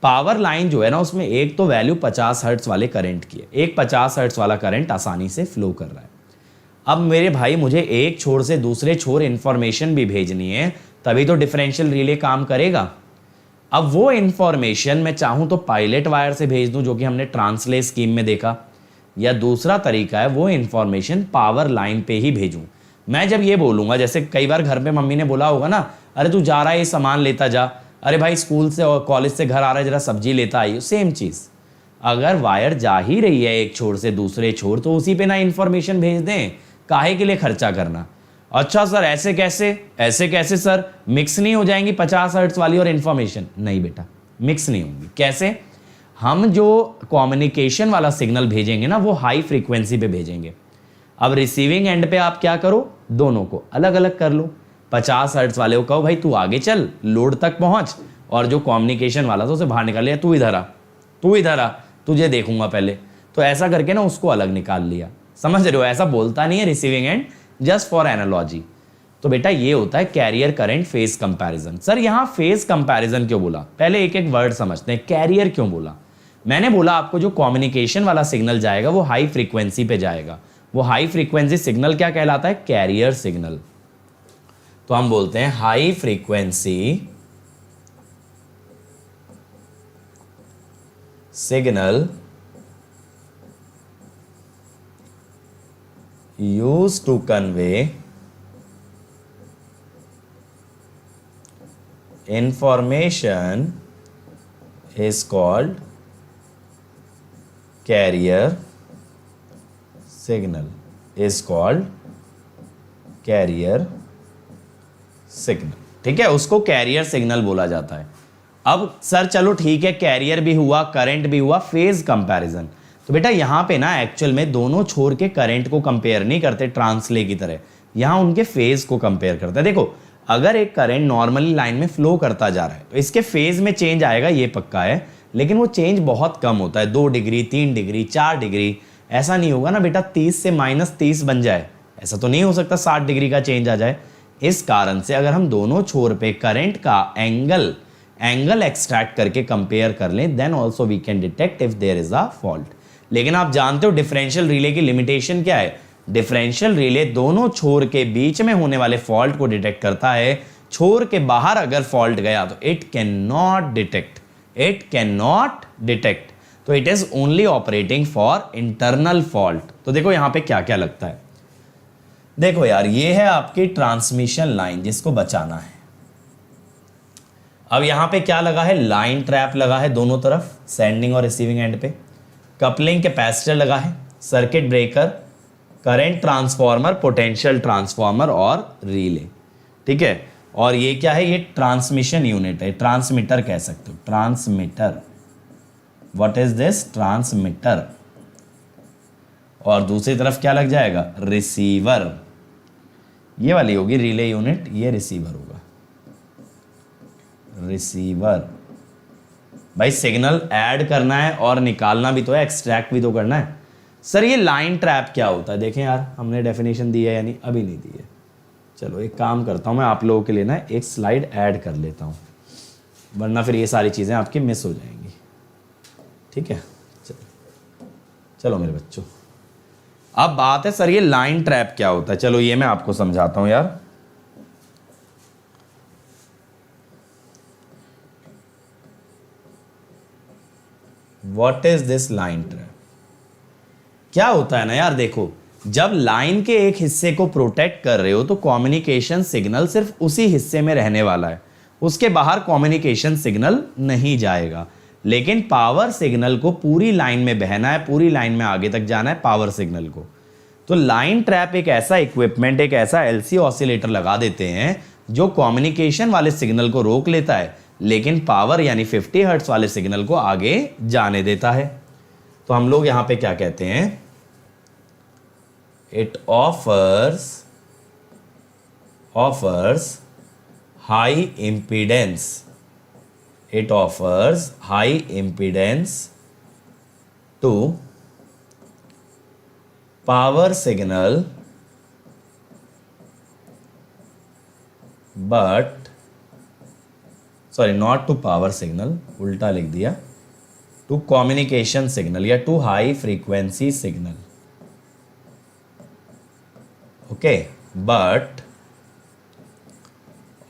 पावर लाइन जो है ना, उसमें एक तो वैल्यू 50 हर्ट्ज वाले करंट की है, एक 50 हर्ट्ज वाला करंट आसानी से फ्लो कर रहा है। अब मेरे भाई मुझे एक छोर से दूसरे छोर इंफॉर्मेशन भी भेजनी है, तभी तो डिफरेंशियल रिले काम करेगा। अब वो इंफॉर्मेशन मैं चाहूं तो पायलट वायर से भेज दूं, जो कि हमने ट्रांसलेट स्कीम में देखा, या दूसरा तरीका है वो इंफॉर्मेशन पावर लाइन पे ही भेजूं। मैं जब ये बोलूंगा, जैसे कई बार घर पे मम्मी ने बोला होगा ना, अरे तू जा रहा है ये सामान लेता जा, अरे भाई स्कूल से और कॉलेज से घर आ रहा है जरा सब्जी लेता आई। सेम चीज, अगर वायर जा ही रही है एक छोर से दूसरे छोर तो उसी पे ना इंफॉर्मेशन भेज दें, काहे के लिए खर्चा करना। अच्छा सर ऐसे कैसे? ऐसे कैसे सर? मिक्स नहीं हो जाएंगी 50 हर्ट्ज वाली और इंफॉर्मेशन? नहीं बेटा, मिक्स नहीं होंगी। कैसे? हम जो कम्युनिकेशन वाला सिग्नल भेजेंगे ना वो हाई फ्रीक्वेंसी पे भेजेंगे। अब रिसीविंग एंड पे आप क्या करो, दोनों को अलग अलग कर लो। 50 हर्ट्ज वाले को कहो भाई तू आगे चल, लोड तक पहुंच, और जो कम्युनिकेशन वाला था उसे बाहर निकाल लिया, तू इधर आ, तू इधर आ, तुझे देखूंगा पहले। तो ऐसा करके ना उसको अलग निकाल लिया। समझ रहे हो? ऐसा बोलता नहीं है receiving end, just for analogy. तो बेटा ये होता है career current phase comparison. Sir यहां फेज कंपैरिजन क्यों बोला? पहले एक एक वर्ड समझते हैं। कैरियर क्यों बोला? मैंने बोला आपको जो कम्युनिकेशन वाला सिग्नल जाएगा वो हाई फ्रीक्वेंसी पे जाएगा। वो हाई फ्रीक्वेंसी सिग्नल क्या कहलाता है? Carrier signal. तो हम बोलते हैं high frequency signal used to convey information is called carrier signal, is called carrier signal। ठीक है, उसको कैरियर सिग्नल बोला जाता है। अब सर चलो ठीक है, कैरियर भी हुआ, करंट भी हुआ, फेज कंपैरिजन। तो बेटा यहां पे ना एक्चुअल में दोनों छोर के करंट को कंपेयर नहीं करते ट्रांसले की तरह, यहां उनके फेज को कंपेयर करते हैं। देखो अगर एक करंट नॉर्मली लाइन में फ्लो करता जा रहा है तो इसके फेज में चेंज आएगा, ये पक्का है, लेकिन वो चेंज बहुत कम होता है, 2 डिग्री 3 डिग्री 4 डिग्री। ऐसा नहीं होगा ना बेटा 30 से -30 बन जाए, ऐसा तो नहीं हो सकता 60 डिग्री का चेंज आ जाए। इस कारण से अगर हम दोनों छोर पे करंट का एंगल एक्सट्रैक्ट करके कंपेयर कर लें, then also we can detect if there is a fault. लेकिन आप जानते हो डिफरेंशियल रिले की लिमिटेशन क्या है? डिफरेंशियल रिले दोनों छोर के बीच में होने वाले फॉल्ट को डिटेक्ट करता है। छोर के बाहर अगर फॉल्ट गया तो इट कैन नॉट डिटेक्ट, तो it is only operating for internal fault. तो देखो यहां पे क्या क्या लगता है। देखो यार ये है आपकी ट्रांसमिशन लाइन जिसको बचाना है। अब यहां पे क्या लगा है? लाइन ट्रैप लगा है दोनों तरफ, सेंडिंग और रिसीविंग एंड पे। कपलिंग कैपेसिटर लगा है, circuit breaker, current transformer, potential transformer और रिले। ठीक है, और ये क्या है? ये ट्रांसमिशन यूनिट है, ट्रांसमीटर कह सकते हो, transmitter. What is this? Transmitter. और दूसरी तरफ क्या लग जाएगा? रिसीवर। ये वाली होगी रिले यूनिट, ये रिसीवर होगा, रिसीवर। भाई सिग्नल ऐड करना है और निकालना भी तो है, एक्सट्रैक्ट भी तो करना है। सर ये लाइन ट्रैप क्या होता है? देखें यार हमने डेफिनेशन दी है या नहीं? अभी नहीं दी है। चलो एक काम करता हूँ, मैं आप लोगों के लिए ना एक स्लाइड ऐड कर लेता हूँ, वरना फिर ये सारी चीज़ें आपकी मिस हो जाएंगी। ठीक है, चलो मेरे बच्चों, अब बात है सर ये लाइन ट्रैप क्या होता है। चलो ये मैं आपको समझाता हूँ यार। What is this line trap? क्या होता है ना यार, देखो जब लाइन के एक हिस्से को प्रोटेक्ट कर रहे हो तो कम्युनिकेशन सिग्नल सिर्फ उसी हिस्से में रहने वाला है, उसके बाहर कम्युनिकेशन सिग्नल नहीं जाएगा। लेकिन पावर सिग्नल को पूरी लाइन में बहना है, पूरी लाइन में आगे तक जाना है पावर सिग्नल को। तो लाइन ट्रैप एक ऐसा इक्विपमेंट, एक ऐसा एलसी ऑसिलेटर लगा देते हैं जो कम्युनिकेशन वाले सिग्नल को रोक लेता है, लेकिन पावर यानी 50 हर्ट्ज वाले सिग्नल को आगे जाने देता है। तो हम लोग यहां पे क्या कहते हैं? It offers high impedance, it offers high impedance to power signal but sorry not to power signal, उल्टा लिख दिया, टू कम्युनिकेशन सिग्नल या to high frequency signal. Okay, but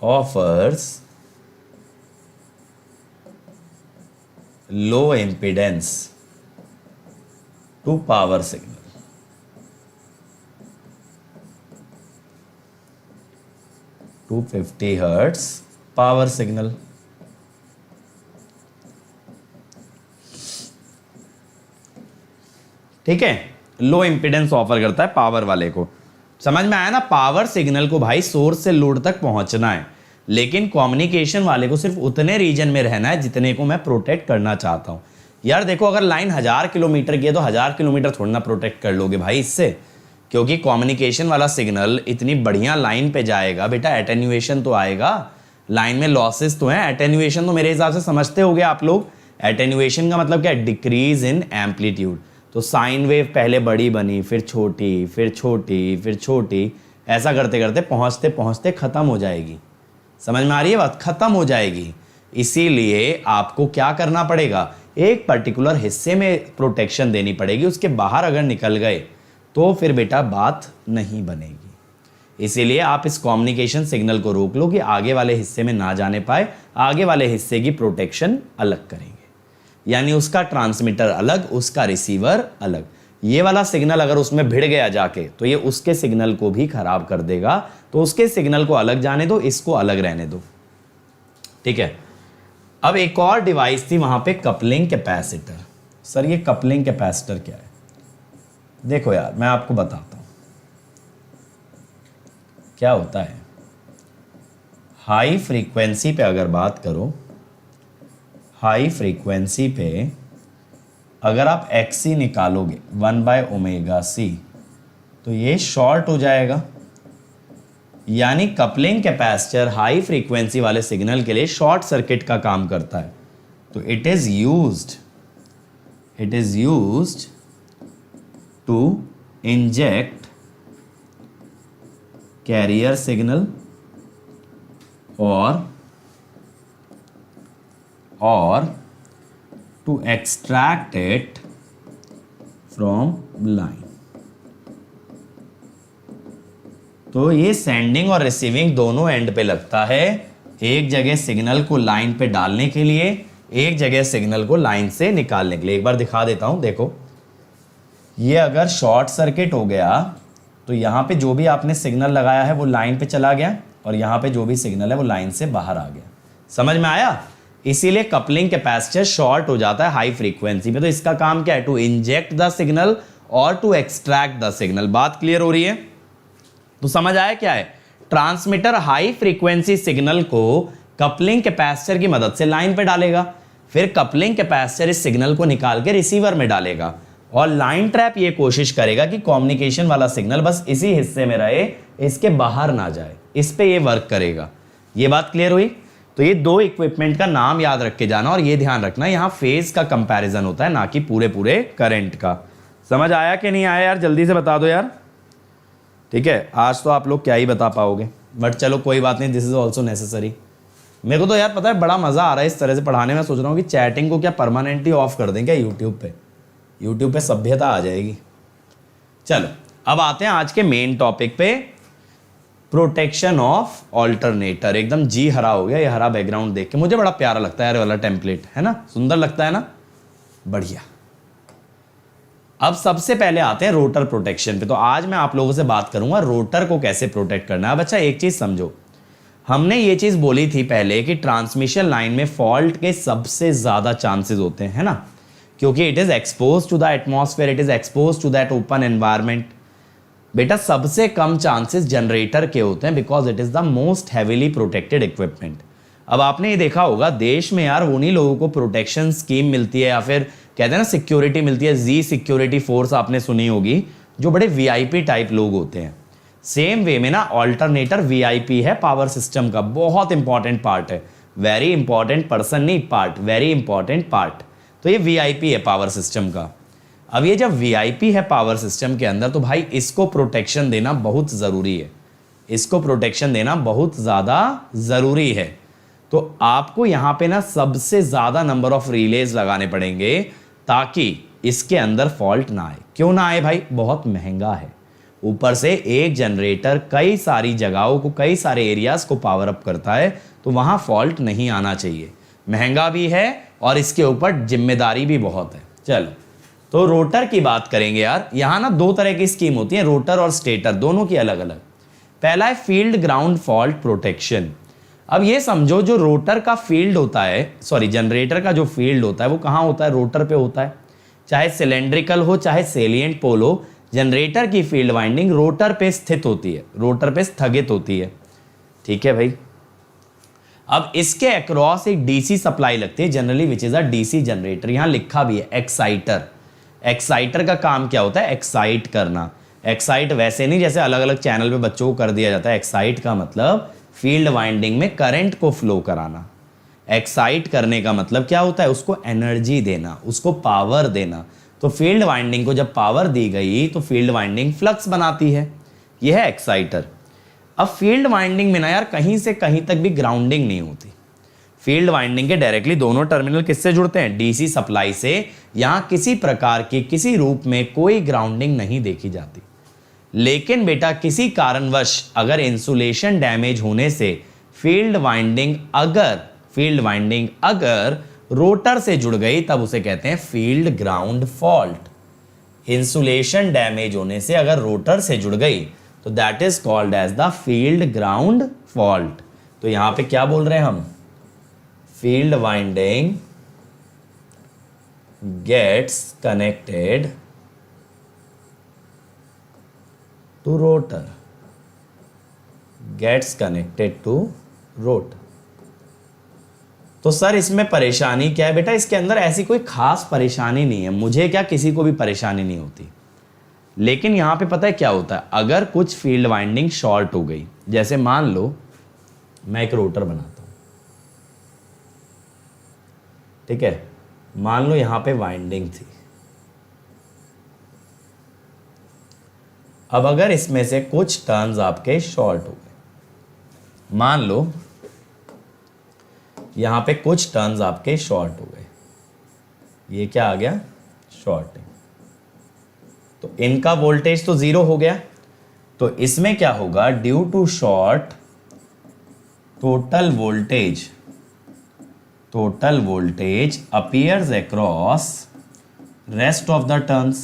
offers low impedance to power signal. 250 hertz power signal. ठीक है, लो इंपीडेंस ऑफर करता है पावर वाले को। समझ में आया ना? पावर सिग्नल को भाई सोर्स से लोड तक पहुंचना है, लेकिन कम्युनिकेशन वाले को सिर्फ उतने रीजन में रहना है जितने को मैं प्रोटेक्ट करना चाहता हूं। यार देखो अगर लाइन 1000 किलोमीटर की है तो 1000 किलोमीटर थोड़ा ना प्रोटेक्ट कर लोगे भाई इससे, क्योंकि कम्युनिकेशन वाला सिग्नल इतनी बढ़िया लाइन पे जाएगा बेटा, एटेन्यूएशन तो आएगा, लाइन में लॉसेस तो हैं। एटेन्यूएशन तो मेरे हिसाब से समझते होंगे आप लोग। एटेन्यूएशन का मतलब क्या है? Decrease in amplitude. तो साइन वेव पहले बड़ी बनी, फिर छोटी, फिर छोटी, फिर छोटी, ऐसा करते करते पहुंचते पहुंचते खत्म हो जाएगी। समझ में आ रही है बात? खत्म हो जाएगी। इसीलिए आपको क्या करना पड़ेगा? एक पर्टिकुलर हिस्से में प्रोटेक्शन देनी पड़ेगी, उसके बाहर अगर निकल गए तो फिर बेटा बात नहीं बनेगी। इसीलिए आप इस कम्युनिकेशन सिग्नल को रोक लो कि आगे वाले हिस्से में ना जाने पाए, आगे वाले हिस्से की प्रोटेक्शन अलग करेंगे, यानी उसका ट्रांसमीटर अलग, उसका रिसीवर अलग। ये वाला सिग्नल अगर उसमें भिड़ गया जाके तो ये उसके सिग्नल को भी खराब कर देगा, तो उसके सिग्नल को अलग जाने दो, इसको अलग रहने दो, ठीक है। अब एक और डिवाइस थी वहां पे, कपलिंग कैपेसिटर। सर ये कपलिंग कैपेसिटर क्या है? देखो यार मैं आपको बताता हूं क्या होता है। हाई फ्रीक्वेंसी पे अगर बात करो, हाई फ्रीक्वेंसी पे अगर आप XC निकालोगे 1/ωc तो ये शॉर्ट हो जाएगा, यानी कपलिंग कैपेसिटर हाई फ्रीक्वेंसी वाले सिग्नल के लिए शॉर्ट सर्किट का काम करता है। तो it is used to inject carrier signal और to extract it from line। तो ये सेंडिंग और रिसीविंग दोनों एंड पे लगता है, एक जगह सिग्नल को लाइन पे डालने के लिए, एक जगह सिग्नल को लाइन से निकालने के लिए। एक बार दिखा देता हूं, देखो ये अगर शॉर्ट सर्किट हो गया तो यहां पे जो भी आपने सिग्नल लगाया है वो लाइन पे चला गया, और यहां पे जो भी सिग्नल है वो लाइन से बाहर आ गया। समझ में आया? इसीलिए कपलिंग कैपेसिटर शॉर्ट हो जाता है हाई फ्रीक्वेंसी में। तो इसका काम क्या है? टू इंजेक्ट द सिग्नल और टू एक्सट्रैक्ट द सिग्नल। बात क्लियर हो रही है? तो समझ आया क्या है? ट्रांसमीटर हाई फ्रीक्वेंसी सिग्नल को कपलिंग कैपेसिटर की मदद से लाइन पे डालेगा, फिर कपलिंग कैपेसिटर इस सिग्नल को निकाल के रिसीवर में डालेगा, और लाइन ट्रैप ये कोशिश करेगा कि कम्युनिकेशन वाला सिग्नल बस इसी हिस्से में रहे, इसके बाहर ना जाए। इस पे ये वर्क करेगा। ये बात क्लियर हुई? तो ये दो इक्विपमेंट का नाम याद रख के जाना, और ये ध्यान रखना यहां फेज का कंपैरिजन होता है, ना कि पूरे करंट का। समझ आया कि नहीं आया यार? जल्दी से बता दो यार, ठीक है। आज तो आप लोग क्या ही बता पाओगे, बट चलो कोई बात नहीं, दिस इज ऑल्सो नेसेसरी। मेरे को तो यार पता है बड़ा मजा आ रहा है इस तरह से पढ़ाने में। सोच रहा हूँ कि चैटिंग को क्या परमानेंटली ऑफ कर दें क्या यूट्यूब पे सभ्यता आ जाएगी। चलो अब आते हैं आज के मेन टॉपिक पे, प्रोटेक्शन ऑफ ऑल्टरनेटर। एकदम जी हरा हो गया, ये हरा बैकग्राउंड देख के मुझे बड़ा प्यारा लगता है यार वाला टेम्पलेट, है ना? सुंदर लगता है ना? बढ़िया। अब सबसे पहले आते हैं रोटर प्रोटेक्शन पे। तो आज मैं आप लोगों से बात करूंगा रोटर को कैसे प्रोटेक्ट करना है। अब अच्छा एक चीज समझो, हमने ये चीज बोली थी पहले कि ट्रांसमिशन लाइन में फॉल्ट के सबसे ज्यादा चांसेस होते हैं, है ना? क्योंकि it is expose to the atmosphere, it is expose to that open environment. बेटा सबसे कम चांसेस जनरेटर के होते हैं, because it is the most heavily protected equipment. अब आपने ये देखा होगा देश में यार उन्हीं लोगों को प्रोटेक्शन स्कीम मिलती है, या फिर कहते हैं ना सिक्योरिटी मिलती है, जी सिक्योरिटी फोर्स आपने सुनी होगी, जो बड़े वीआईपी टाइप लोग होते हैं। सेम वे में ना ऑल्टरनेटर वीआईपी है पावर सिस्टम का, बहुत इंपॉर्टेंट पार्ट है। वेरी इंपॉर्टेंट पर्सन नहीं, पार्ट, वेरी इंपॉर्टेंट पार्ट। तो ये वीआईपी है पावर सिस्टम का। अब ये जब वीआईपी है पावर सिस्टम के अंदर, तो भाई इसको प्रोटेक्शन देना बहुत ज़रूरी है, इसको प्रोटेक्शन देना बहुत ज़्यादा ज़रूरी है। तो आपको यहाँ पे ना सबसे ज़्यादा नंबर ऑफ रिलेज लगाने पड़ेंगे ताकि इसके अंदर फॉल्ट ना आए। क्यों ना आए भाई? बहुत महंगा है, ऊपर से एक जनरेटर कई सारी जगहों को, कई सारे एरियाज को पावर अप करता है, तो वहाँ फॉल्ट नहीं आना चाहिए। महंगा भी है और इसके ऊपर जिम्मेदारी भी बहुत है। चलो तो रोटर की बात करेंगे यार। यहां ना दो तरह की स्कीम होती है, रोटर और स्टेटर, दोनों की अलग अलग। पहला है फील्ड ग्राउंड फॉल्ट प्रोटेक्शन। अब ये समझो जो रोटर का फील्ड होता है, सॉरी जनरेटर का जो फील्ड होता है वो कहां होता है? रोटर पे होता है। चाहे सिलेंड्रिकल हो चाहे सेलिएंट पोल हो, जनरेटर की फील्ड वाइंडिंग रोटर पे स्थित होती है, रोटर पे स्थगित होती है, ठीक है भाई। अब इसके अक्रॉस एक डीसी सप्लाई लगती है generally, which is a DC generator. यहां लिखा भी है एक्साइटर। एक्साइटर का काम क्या होता है? एक्साइट करना। एक्साइट वैसे नहीं जैसे अलग अलग चैनल पे बच्चों को कर दिया जाता है। एक्साइट का मतलब फील्ड वाइंडिंग में करंट को फ्लो कराना। एक्साइट करने का मतलब क्या होता है? उसको एनर्जी देना, उसको पावर देना। तो फील्ड वाइंडिंग को जब पावर दी गई तो फील्ड वाइंडिंग फ्लक्स बनाती है, यह है एक्साइटर। अब फील्ड वाइंडिंग में ना यार कहीं से कहीं तक भी ग्राउंडिंग नहीं होती। फील्ड वाइंडिंग के डायरेक्टली दोनों टर्मिनल किससे जुड़ते हैं? डीसी सप्लाई से। यहां किसी प्रकार की किसी रूप में कोई ग्राउंडिंग नहीं देखी जाती। लेकिन बेटा किसी कारणवश अगर इंसुलेशन डैमेज होने से फील्ड वाइंडिंग अगर रोटर से जुड़ गई, तब उसे कहते हैं field ground fault. Insulation damage होने से अगर रोटर से जुड़ गई तो that is called as the field ground fault. तो यहां पे क्या बोल रहे हैं हम? Field winding gets connected to rotor, gets connected to rotor. तो सर इसमें परेशानी क्या है? बेटा इसके अंदर ऐसी कोई खास परेशानी नहीं है, मुझे क्या किसी को भी परेशानी नहीं होती। लेकिन यहां पे पता है क्या होता है, अगर कुछ फील्ड वाइंडिंग शॉर्ट हो गई, जैसे मान लो मैं एक रोटर बनाता हूं, ठीक है, मान लो यहां पे वाइंडिंग थी। अब अगर इसमें से कुछ टर्न्स आपके शॉर्ट हो गए, मान लो यहां पे कुछ टर्न्स आपके शॉर्ट हो गए, ये क्या आ गया? शॉर्टिंग। तो इनका वोल्टेज तो 0 हो गया, तो इसमें क्या होगा? Due to short total voltage appears across rest of the turns.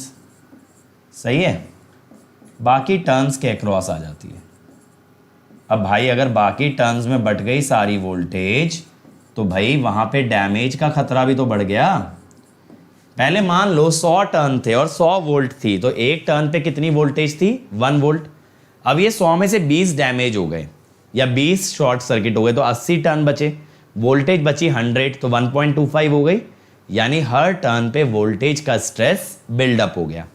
सही है, बाकी टर्न्स के अक्रॉस आ जाती है। अब भाई अगर बाकी टर्न्स में बट गई सारी वोल्टेज, तो भाई वहां पे डैमेज का खतरा भी तो बढ़ गया। पहले मान लो 100 टर्न थे और 100 वोल्ट थी, तो एक टर्न पे कितनी वोल्टेज थी? 1 वोल्ट। अब ये 100 में से 20 डैमेज हो गए या 20 शॉर्ट सर्किट हो गए, तो 80 टर्न बचे, वोल्टेज बची 100, तो 1.25 हो गई। यानी हर टर्न पे वोल्टेज का स्ट्रेस बिल्डअप हो गया।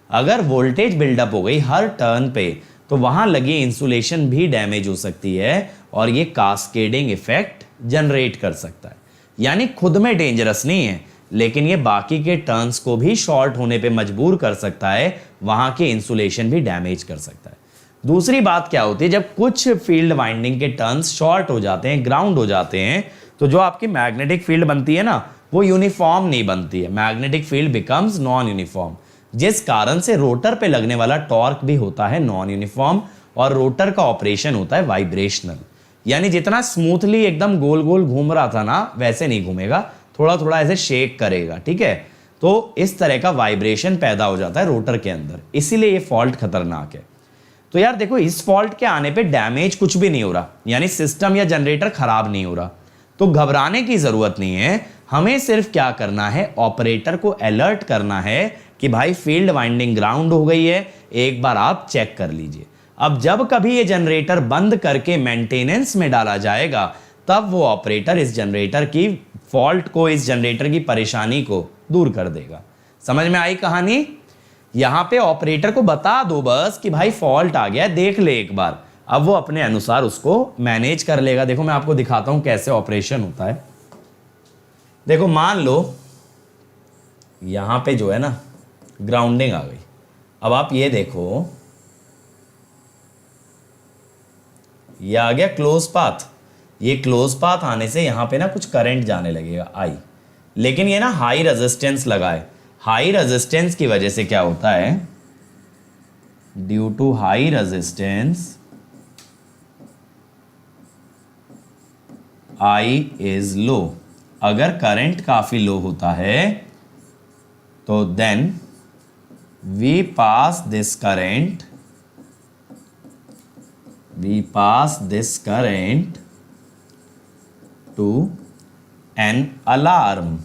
अगर वोल्टेज बिल्डअप हो गई हर टर्न पे, तो वहां लगी इंसुलेशन भी डैमेज हो सकती है और ये कास्केडिंग इफेक्ट जनरेट कर सकता है। यानी खुद में डेंजरस नहीं है, लेकिन ये बाकी के टर्न्स को भी शॉर्ट होने पे मजबूर कर सकता है, वहां के इंसुलेशन भी डैमेज कर सकता है। दूसरी बात क्या होती है, जब कुछ फील्ड वाइंडिंग के टर्न्स शॉर्ट हो जाते हैं, ग्राउंड हो जाते हैं, तो जो आपकी मैग्नेटिक फील्ड बनती है ना, वो यूनिफॉर्म नहीं बनती है। Magnetic field becomes non uniform, जिस कारण से रोटर पे लगने वाला टॉर्क भी होता है नॉन यूनिफॉर्म और रोटर का ऑपरेशन होता है वाइब्रेशनल। यानी जितना स्मूथली एकदम गोल गोल घूम रहा था ना, वैसे नहीं घूमेगा, थोड़ा थोड़ा ऐसे शेक करेगा। ठीक है, तो इस तरह का वाइब्रेशन पैदा हो जाता है रोटर के अंदर, इसीलिए ये फॉल्ट खतरनाक है। तो यार देखो, इस फॉल्ट के आने पे डैमेज कुछ भी नहीं हो रहा, यानी सिस्टम या जनरेटर खराब नहीं हो रहा, तो घबराने की जरूरत नहीं है। हमें सिर्फ क्या करना है, ऑपरेटर को अलर्ट करना है कि भाई फील्ड वाइंडिंग ग्राउंड हो गई है, एक बार आप चेक कर लीजिए। अब जब कभी ये जनरेटर बंद करके मेंटेनेंस में डाला जाएगा, तब वो ऑपरेटर इस जनरेटर की फॉल्ट को, इस जनरेटर की परेशानी को दूर कर देगा। समझ में आई कहानी? यहां पे ऑपरेटर को बता दो बस कि भाई फॉल्ट आ गया, देख ले एक बार, अब वो अपने अनुसार उसको मैनेज कर लेगा। देखो मैं आपको दिखाता हूं कैसे ऑपरेशन होता है। देखो मान लो यहां पे जो है ना ग्राउंडिंग आ गई। अब आप ये देखो, ये आ गया क्लोज पाथ। ये क्लोज पाथ आने से यहां पे ना कुछ करंट जाने लगेगा आई, लेकिन ये ना हाई रेजिस्टेंस लगा है। हाई रेजिस्टेंस की वजह से क्या होता है, due to high resistance I is low. अगर करंट काफी लो होता है तो then we pass this current to an alarm.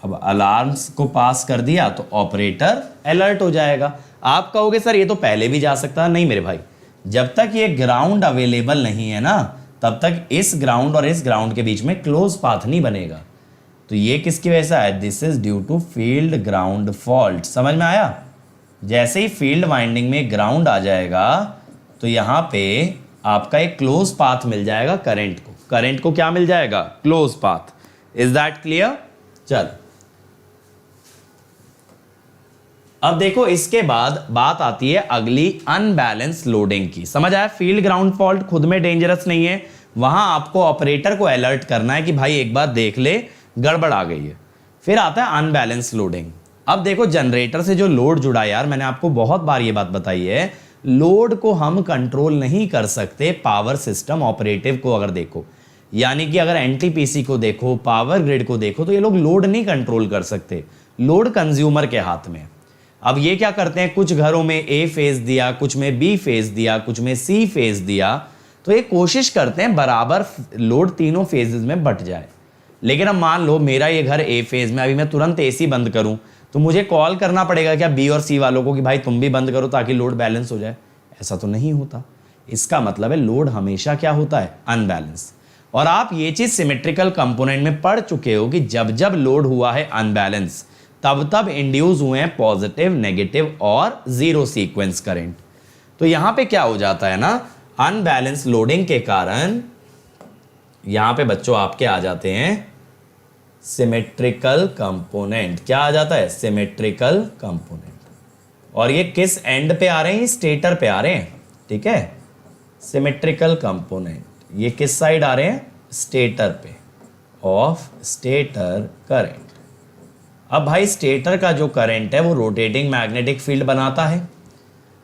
अब अलार्म्स को पास कर दिया तो ऑपरेटर अलर्ट हो जाएगा। आप कहोगे सर ये तो पहले भी जा सकता है। नहीं मेरे भाई, जब तक ये ग्राउंड अवेलेबल नहीं है ना, तब तक इस ग्राउंड और इस ग्राउंड के बीच में क्लोज पाथ नहीं बनेगा। तो ये किसकी वजह से है, this is due to field ground fault. समझ में आया? जैसे ही फील्ड वाइंडिंग में ग्राउंड आ जाएगा तो यहां पे आपका एक क्लोज पाथ मिल जाएगा करंट को। करंट को क्या मिल जाएगा, close path. Is that clear? चल अब देखो, इसके बाद बात आती है अगली अनबैलेंस लोडिंग की। समझ आया? फील्ड ग्राउंड फॉल्ट खुद में डेंजरस नहीं है, वहां आपको ऑपरेटर को अलर्ट करना है कि भाई एक बार देख ले, गड़बड़ आ गई है। फिर आता है अनबैलेंस लोडिंग। अब देखो जनरेटर से जो लोड जुड़ा यार, मैंने आपको बहुत बार ये बात बताई है, लोड को हम कंट्रोल नहीं कर सकते पावर सिस्टम ऑपरेटिव को अगर देखो, यानी कि अगर एनटीपीसी को देखो, पावर ग्रिड को देखो, तो ये लोग लोड नहीं कंट्रोल कर सकते, लोड कंज्यूमर के हाथ में। अब ये क्या करते हैं, कुछ घरों में ए फेज दिया, कुछ में बी फेज दिया, कुछ में सी फेज दिया, तो ये कोशिश करते हैं बराबर लोड तीनों फेजेस में बट जाए। लेकिन अब मान लो मेरा ये घर ए फेज में, अभी मैं तुरंत एसी बंद करूं तो मुझे कॉल करना पड़ेगा क्या बी और सी वालों को कि भाई तुम भी बंद करो ताकि लोड बैलेंस हो जाए? ऐसा तो नहीं होता। इसका मतलब है लोड हमेशा क्या होता है, अनबैलेंस। और आप ये चीज सिमेट्रिकल कंपोनेंट में पढ़ चुके हो कि जब जब लोड हुआ है अनबैलेंस, तब तब इंड्यूस हुए हैं पॉजिटिव, नेगेटिव और जीरो सीक्वेंस करंट। तो यहां पे क्या हो जाता है ना, अनबैलेंस लोडिंग के कारण यहां पे बच्चों आपके आ जाते हैं सिमेट्रिकल कंपोनेंट। क्या आ जाता है, सिमेट्रिकल कंपोनेंट। और ये किस एंड पे आ रहे हैं, स्टेटर पे आ रहे हैं, ठीक है। सिमेट्रिकल कंपोनेंट ये किस साइड आ रहे हैं, स्टेटर पे, ऑफ स्टेटर करंट। अब भाई स्टेटर का जो करंट है वो रोटेटिंग मैग्नेटिक फील्ड बनाता है।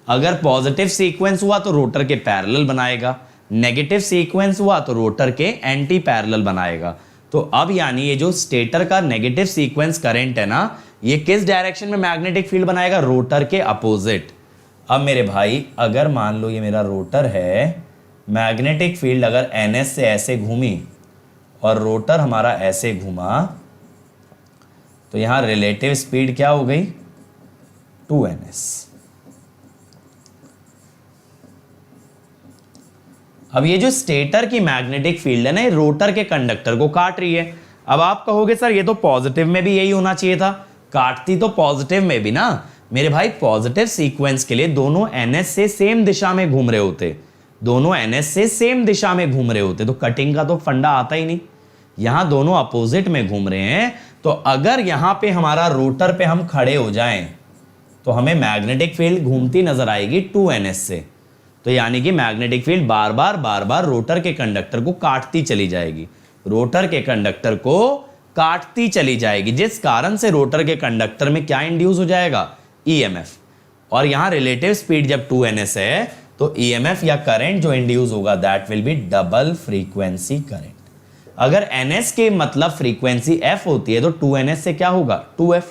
अगर पॉजिटिव सीक्वेंस हुआ तो रोटर के पैरेलल बनाएगा, नेगेटिव सीक्वेंस हुआ तो रोटर के एंटी पैरेलल बनाएगा। तो अब यानी ये जो स्टेटर का नेगेटिव सीक्वेंस करंट है ना, ये किस डायरेक्शन में मैग्नेटिक फील्ड बनाएगा, रोटर के अपोजिट। अब मेरे भाई अगर मान लो ये मेरा रोटर है, मैग्नेटिक फील्ड अगर NS से ऐसे घूमी और रोटर हमारा ऐसे घूमा, तो यहां रिलेटिव स्पीड क्या हो गई, 2NS। अब ये जो स्टेटर की मैग्नेटिक फील्ड है ना, ये रोटर के कंडक्टर को काट रही है। अब आप कहोगे सर ये तो पॉजिटिव में भी यही होना चाहिए था, काटती तो पॉजिटिव में भी ना। मेरे भाई पॉजिटिव सीक्वेंस के लिए दोनों NS से सेम दिशा में घूम रहे होते, दोनों NS से सेम दिशा में घूम रहे होते, तो कटिंग का तो फंडा आता ही नहीं। यहां दोनों अपोजिट में घूम रहे हैं, तो अगर यहां पे हमारा रोटर पे हम खड़े हो जाएं तो हमें मैग्नेटिक फील्ड घूमती नजर आएगी 2NS से। तो यानी कि मैग्नेटिक फील्ड बार बार रोटर के कंडक्टर को काटती चली जाएगी, रोटर के कंडक्टर को काटती चली जाएगी, जिस कारण से रोटर के कंडक्टर में क्या इंड्यूस हो जाएगा, EMF। और यहां रिलेटिव स्पीड जब 2NS है तो EMF या करंट जो इंड्यूस होगा that will be double frequency current. अगर NS के मतलब फ्रीक्वेंसी F होती है तो 2NS से क्या होगा, 2F।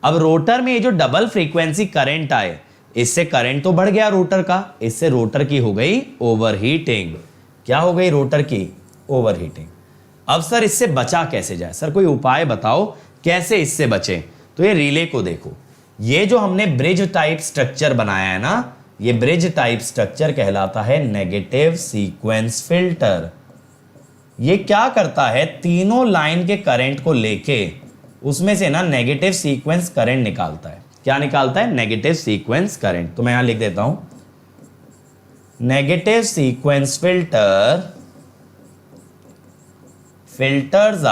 अब रोटर में ये जो डबल फ्रीक्वेंसी करंट आए, इससे करंट तो बढ़ गया रोटर का, इससे रोटर की हो गई ओवरहीटिंग। क्या हो गई, रोटर की ओवरहीटिंग। अब सर इससे बचा कैसे जाए, सर कोई उपाय बताओ कैसे इससे बचे। तो ये रिले को देखो, ये जो हमने ब्रिज टाइप स्ट्रक्चर बनाया है ना, ये ब्रिज टाइप स्ट्रक्चर कहलाता है नेगेटिव सीक्वेंस फिल्टर। ये क्या करता है, तीनों लाइन के करंट को लेके उसमें से ना नेगेटिव सीक्वेंस करंट निकालता है। क्या निकालता है, नेगेटिव सीक्वेंस करंट। तो मैं यहां लिख देता हूं, negative sequence filter filters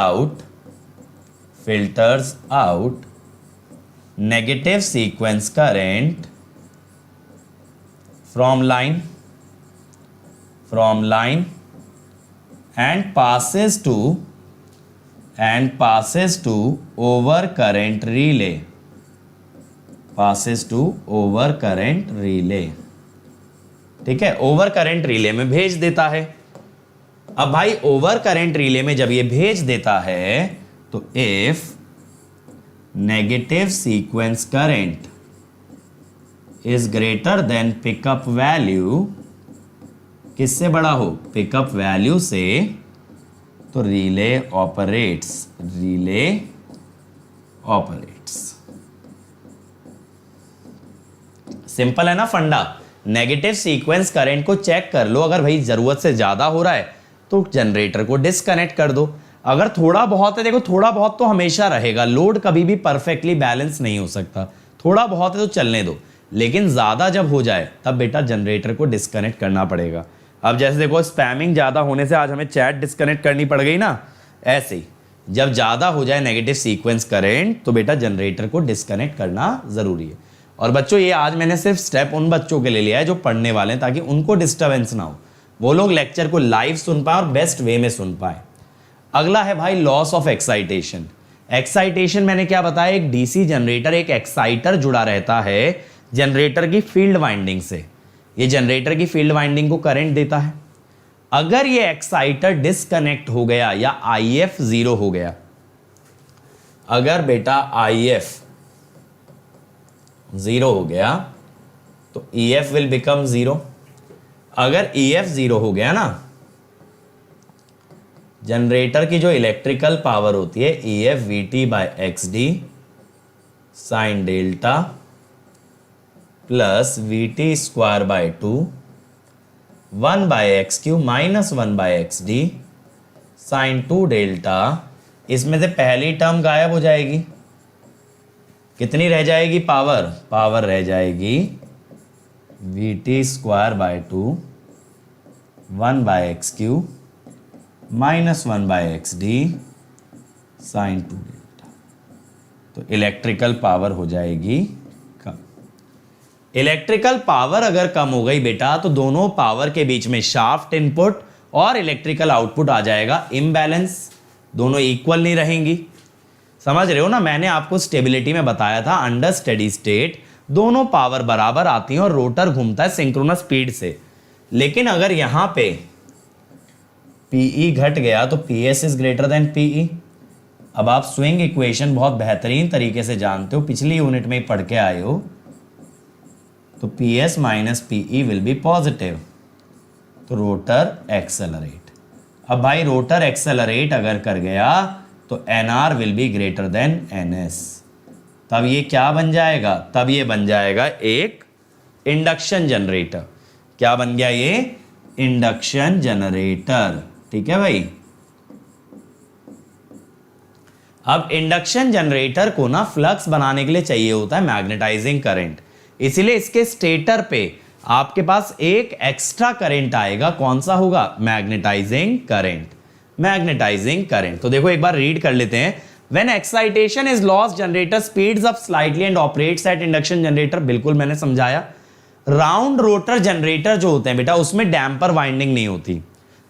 out negative sequence current from line and passes to over current relay, ठीक है, ओवर करंट रिले में भेज देता है। अब भाई ओवर करंट रिले में जब ये भेज देता है तो if negative sequence current is greater then pickup value, किससे बड़ा हो, पिकअप वैल्यू से, तो रिले ऑपरेट्स। सिंपल है ना फंडा। नेगेटिव सीक्वेंस करंट को चेक कर लो, अगर भाई जरूरत से ज्यादा हो रहा है तो जनरेटर को डिस्कनेक्ट कर दो। अगर थोड़ा बहुत है, देखो थोड़ा बहुत तो हमेशा रहेगा, लोड कभी भी परफेक्टली बैलेंस नहीं हो सकता, थोड़ा बहुत है तो चलने दो। लेकिन ज्यादा जब हो जाए तब बेटा जनरेटर को डिस्कनेक्ट करना पड़ेगा। अब जैसे देखो स्पैमिंग ज्यादा होने से आज हमें चैट डिस्कनेक्ट करनी पड़ गई ना, ऐसे ही जब ज्यादा हो जाए नेगेटिव सीक्वेंस करंट तो बेटा जनरेटर को डिस्कनेक्ट करना जरूरी है। और बच्चों ये आज मैंने सिर्फ स्टेप उन बच्चों के लिए लिया है जो पढ़ने वाले हैं, ताकि उनको डिस्टर्बेंस ना हो। वो लोग लेक्चर को लाइव सुन पाए और बेस्ट वे में सुन पाए। अगला है भाई लॉस ऑफ एक्साइटेशन। एक्साइटेशन मैंने क्या बताया, एक डीसी जनरेटर, एक एक्साइटर जुड़ा रहता है जनरेटर की फील्ड वाइंडिंग से। ये जनरेटर की फील्ड वाइंडिंग को करंट देता है। अगर ये एक्साइटर डिस्कनेक्ट हो गया या IF 0 हो गया, अगर बेटा IF 0 हो गया तो EF विल बिकम 0। अगर EF 0 हो गया ना, जनरेटर की जो इलेक्ट्रिकल पावर होती है EF VT by XD sine delta plus VT square by 2 1 by x q minus 1 by XD sine 2 delta. इसमें से पहली टर्म गायब हो जाएगी, कितनी रह जाएगी पावर, पावर रह जाएगी VT square by 2 1 by x q minus 1 by XD sine 2 delta. तो इलेक्ट्रिकल पावर हो जाएगी कम। इलेक्ट्रिकल पावर अगर कम हो गई बेटा तो दोनों पावर के बीच में शाफ्ट इनपुट और इलेक्ट्रिकल आउटपुट आ जाएगा इम्बैलेंस, दोनों इक्वल नहीं रहेंगी। समझ रहे हो ना, मैंने आपको स्टेबिलिटी में बताया था अंडर स्टेडी स्टेट दोनों पावर बराबर आती हैं और रोटर घूमता है सिंक्रोनस स्पीड से। लेकिन अगर यहां पे PE घट गया तो PS is greater then PE। अब आप स्विंग इक्वेशन बहुत बेहतरीन तरीके से जानते हो, पिछली यूनिट में ही पढ़ के आए हो। तो PS minus PE will B positive, तो रोटर एक्सेलरेट। अब भाई रोटर एक्सेलरेट अगर कर गया तो NR will be greater than NS। तब ये क्या बन जाएगा, तब ये बन जाएगा एक इंडक्शन जनरेटर। क्या बन गया ये, इंडक्शन जनरेटर। ठीक है भाई। अब इंडक्शन जनरेटर को ना फ्लक्स बनाने के लिए चाहिए होता है मैग्नेटाइजिंग करंट, इसीलिए इसके स्टेटर पे आपके पास एक एक्स्ट्रा करंट आएगा। कौन सा होगा, मैग्नेटाइजिंग करंट। मैग्नेटाइजिंग करंट तो देखो एक बार रीड कर लेते हैं। When excitation is lost, generator speeds up slightly and operates at induction generator। बिल्कुल मैंने समझाया। राउंड रोटर जनरेटर जो होते हैं बेटा उसमें डैम्पर वाइंडिंग नहीं होती,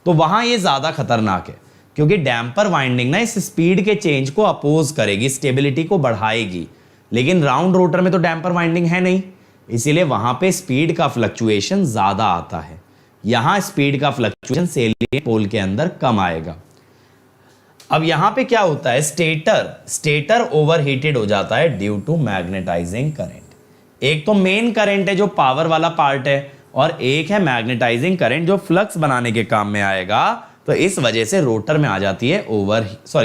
तो वहां ये ज्यादा खतरनाक है, क्योंकि डैम्पर वाइंडिंग ना इस स्पीड के चेंज को अपोज करेगी, स्टेबिलिटी को बढ़ाएगी। लेकिन राउंड रोटर में तो डैम्पर वाइंडिंग है नहीं, इसीलिए वहां पे स्पीड का फ्लक्चुएशन ज्यादा आता है। यहां स्पीड का फ्लक्चुएशन सेलियंट पोल के अंदर कम आएगा। अब यहां पे क्या होता है, स्टेटर ओवरहीटेड हो जाता है ड्यू टू मैग्नेटाइजिंग करंट। एक तो मेन करंट है जो पावर वाला पार्ट है, और एक है मैग्नेटाइजिंग करंट जो फ्लक्स बनाने के काम में आएगा। तो इस वजह से रोटर में आ जाती है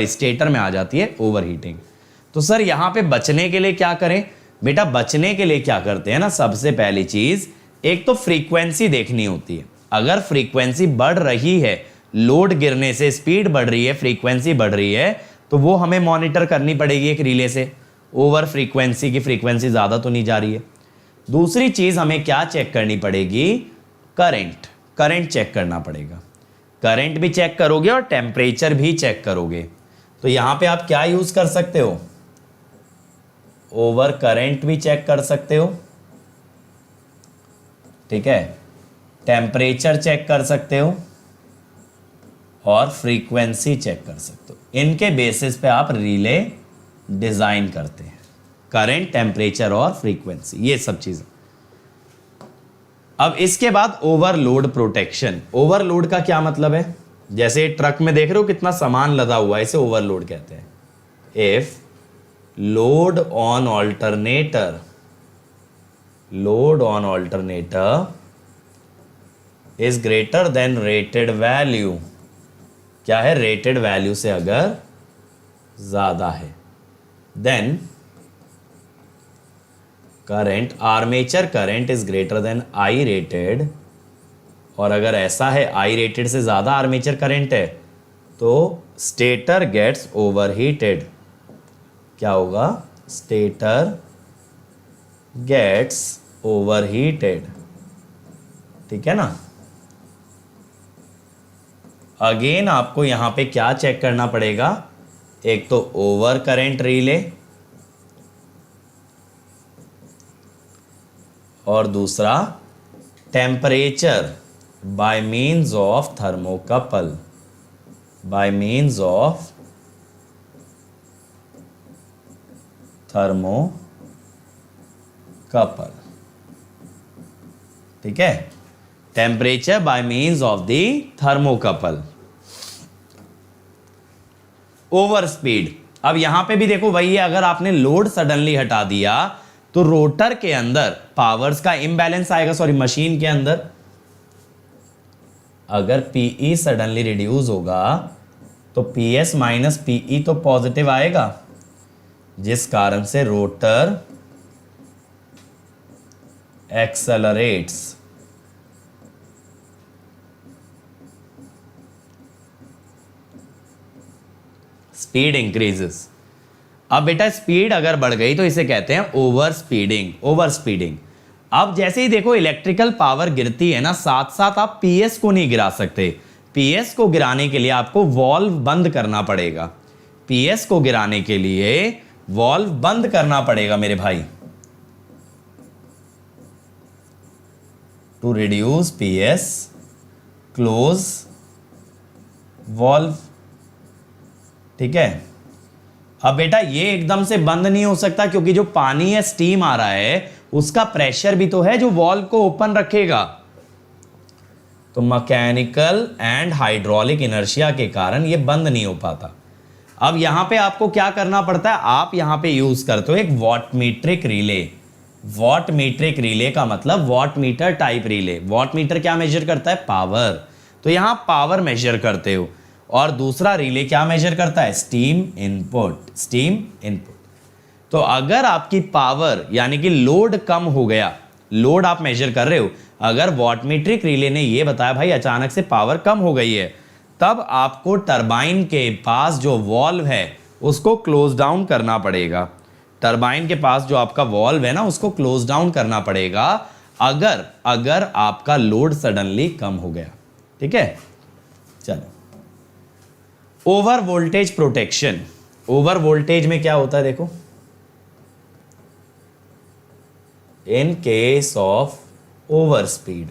स्टेटर में आ जाती है ओवरहीटिंग। तो सर यहां पे बचने के लिए क्या करें, बेटा बचने के लिए क्या करते हैं ना, सबसे पहली चीज एक तो फ्रीक्वेंसी देखनी होती है। अगर फ्रीक्वेंसी बढ़ रही है, लोड गिरने से स्पीड बढ़ रही है, फ्रीक्वेंसी बढ़ रही है, तो वो हमें मॉनिटर करनी पड़ेगी एक रिले से, ओवर फ्रीक्वेंसी की फ्रीक्वेंसी ज्यादा तो नहीं जा रही है। दूसरी चीज हमें क्या चेक करनी पड़ेगी, करंट चेक करना पड़ेगा। करंट भी चेक करोगे और टेम्परेचर भी चेक करोगे। तो यहां पे आप क्या यूज कर सकते हो, ओवर करंट भी चेक कर सकते हो, ठीक है, टेम्परेचर चेक कर सकते हो और फ्रीक्वेंसी चेक कर सकते हो। इनके बेसिस पे आप रिले डिजाइन करते हैं, करंट, टेम्परेचर और फ्रीक्वेंसी, ये सब चीजें। अब इसके बाद ओवरलोड प्रोटेक्शन। ओवरलोड का क्या मतलब है, जैसे ट्रक में देख रहे हो कितना सामान लदा हुआ है, इसे ओवरलोड कहते हैं। If load on alternator is greater than rated value, क्या है, रेटेड वैल्यू से अगर ज्यादा है, then current, armature current is greater than I rated. और अगर ऐसा है आई रेटेड से ज्यादा आर्मेचर करंट है तो स्टेटर गेट्स ओवरहीटेड। क्या होगा, स्टेटर गेट्स ओवरहीटेड। ठीक है ना। अगेन आपको यहां पे क्या चेक करना पड़ेगा, एक तो ओवर करंट रिले और दूसरा temperature by means of thermocouple, by means of thermocouple, ठीक है, temperature by means of the thermocouple. Over speed, अब यहां पे भी देखो वही है, अगर आपने लोड सडनली हटा दिया तो रोटर के अंदर पावर्स का इम्बैलेंस आएगा, सॉरी मशीन के अंदर। अगर पीई सडनली रिड्यूस होगा तो पीएस माइनस पीई तो पॉजिटिव आएगा, जिस कारण से रोटर एक्सेलरेट्स। Speed increases. अब बेटा स्पीड अगर बढ़ गई तो इसे कहते हैं ओवर स्पीडिंग, ओवर स्पीडिंग। अब जैसे ही देखो इलेक्ट्रिकल पावर गिरती है ना, साथ साथ आप पीएस को नहीं गिरा सकते। पीएस को गिराने के लिए आपको वॉल्व बंद करना पड़ेगा, पीएस को गिराने के लिए वॉल्व बंद करना पड़ेगा मेरे भाई, to reduce PS close valve, ठीक है। अब बेटा ये एकदम से बंद नहीं हो सकता, क्योंकि जो पानी है, स्टीम आ रहा है, उसका प्रेशर भी तो है जो वॉल्व को ओपन रखेगा। तो मैकेनिकल एंड हाइड्रोलिक इनर्शिया के कारण ये बंद नहीं हो पाता। अब यहां पे आपको क्या करना पड़ता है, आप यहां पे यूज करते हो एक वॉटमीट्रिक रिले। वॉटमीट्रिक रिले का मतलब वॉटमीटर टाइप रिले। वॉटमीटर क्या मेजर करता है, पावर, तो यहां पावर मेजर करते हो। और दूसरा रिले क्या मेजर करता है, स्टीम इनपुट, स्टीम इनपुट। तो अगर आपकी पावर यानी कि लोड कम हो गया, लोड आप मेजर कर रहे हो, अगर वॉटमीट्रिक रिले ने ये बताया भाई अचानक से पावर कम हो गई है, तब आपको टरबाइन के पास जो वॉल्व है उसको क्लोज डाउन करना पड़ेगा। टरबाइन के पास जो आपका वॉल्व है ना, उसको क्लोज डाउन करना पड़ेगा अगर आपका लोड सडनली कम हो गया, ठीक है। चलो, over voltage protection. Over voltage में क्या होता है देखो, in case of over speed,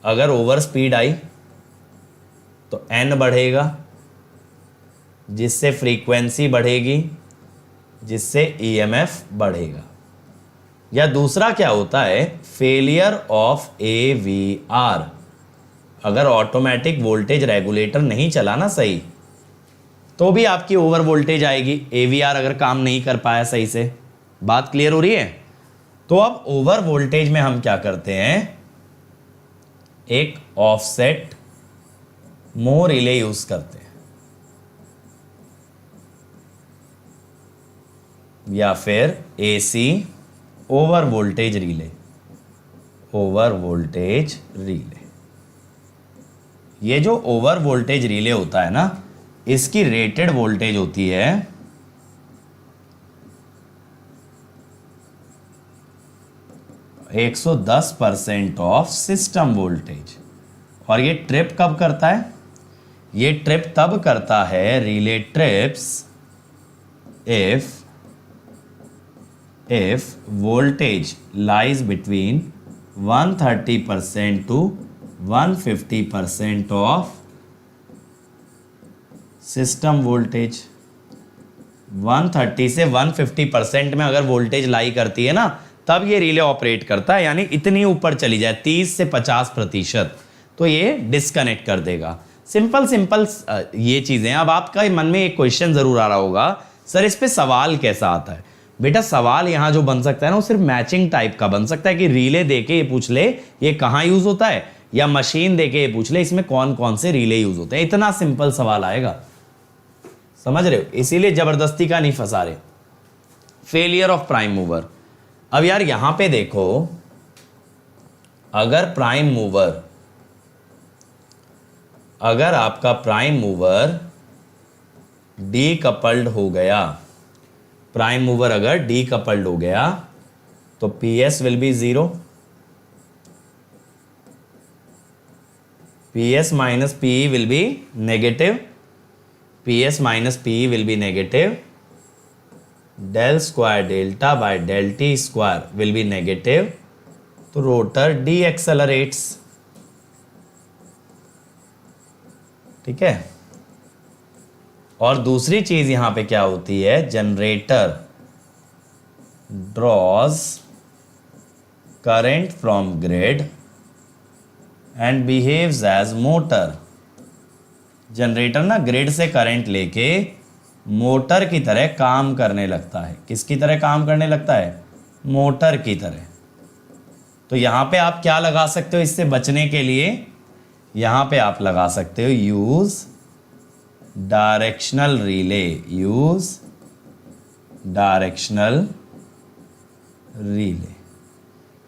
अगर ओवर स्पीड आई तो एन बढ़ेगा, जिससे फ्रीक्वेंसी बढ़ेगी, जिससे ईएमएफ बढ़ेगा। या दूसरा क्या होता है, फेलियर ऑफ एवीआर। अगर ऑटोमेटिक वोल्टेज रेगुलेटर नहीं चला ना सही, तो भी आपकी ओवर वोल्टेज आएगी, एवीआर अगर काम नहीं कर पाया सही से। बात क्लियर हो रही है। तो अब ओवर वोल्टेज में हम क्या करते हैं, एक ऑफसेट मोर रिले यूज करते हैं, या फिर AC over voltage relay, over voltage relay. ये जो ओवर वोल्टेज रिले होता है ना, इसकी रेटेड वोल्टेज होती है 110% ऑफ सिस्टम वोल्टेज। और ये ट्रिप कब करता है, ये ट्रिप तब करता है, relay trips if voltage lies between 130% to 150% of system voltage. 130 से 150% में अगर वोल्टेज लाई करती है ना, तब ये रिले ऑपरेट करता है, यानी इतनी ऊपर चली जाए 30 से 50%, तो ये डिस्कनेक्ट कर देगा। सिंपल सिंपल ये चीजें। अब आपका मन में एक क्वेश्चन जरूर आ रहा होगा, सर इस पे सवाल कैसा आता है। बेटा सवाल यहां जो बन सकता है ना, वो सिर्फ मैचिंग टाइप का बन सकता है कि रिले देके ये पूछ ले ये कहां यूज होता है, या मशीन देके ये पूछ ले इसमें कौन कौन से रिले यूज होते हैं। इतना सिंपल सवाल आएगा, समझ रहे हो, इसीलिए जबरदस्ती का नहीं फंसा रहे। Failure of prime mover. अब यार यहां पे देखो, अगर आपका प्राइम मूवर डीकपल्ड हो गया, प्राइम मूवर अगर डीकपल्ड हो गया तो PS will be 0, PS minus PE will be negative, PS minus PE will be negative, del square delta by del t square will be negative, तो रोटर डी एक्सेलरेट्स। ठीक है। और दूसरी चीज यहां पे क्या होती है, generator draws current from grid and behaves as motor. Generator ना ग्रिड से करंट लेके मोटर की तरह काम करने लगता है। किसकी तरह काम करने लगता है, मोटर की तरह। तो यहां पे आप क्या लगा सकते हो इससे बचने के लिए, यहां पे आप लगा सकते हो use directional relay, use directional relay.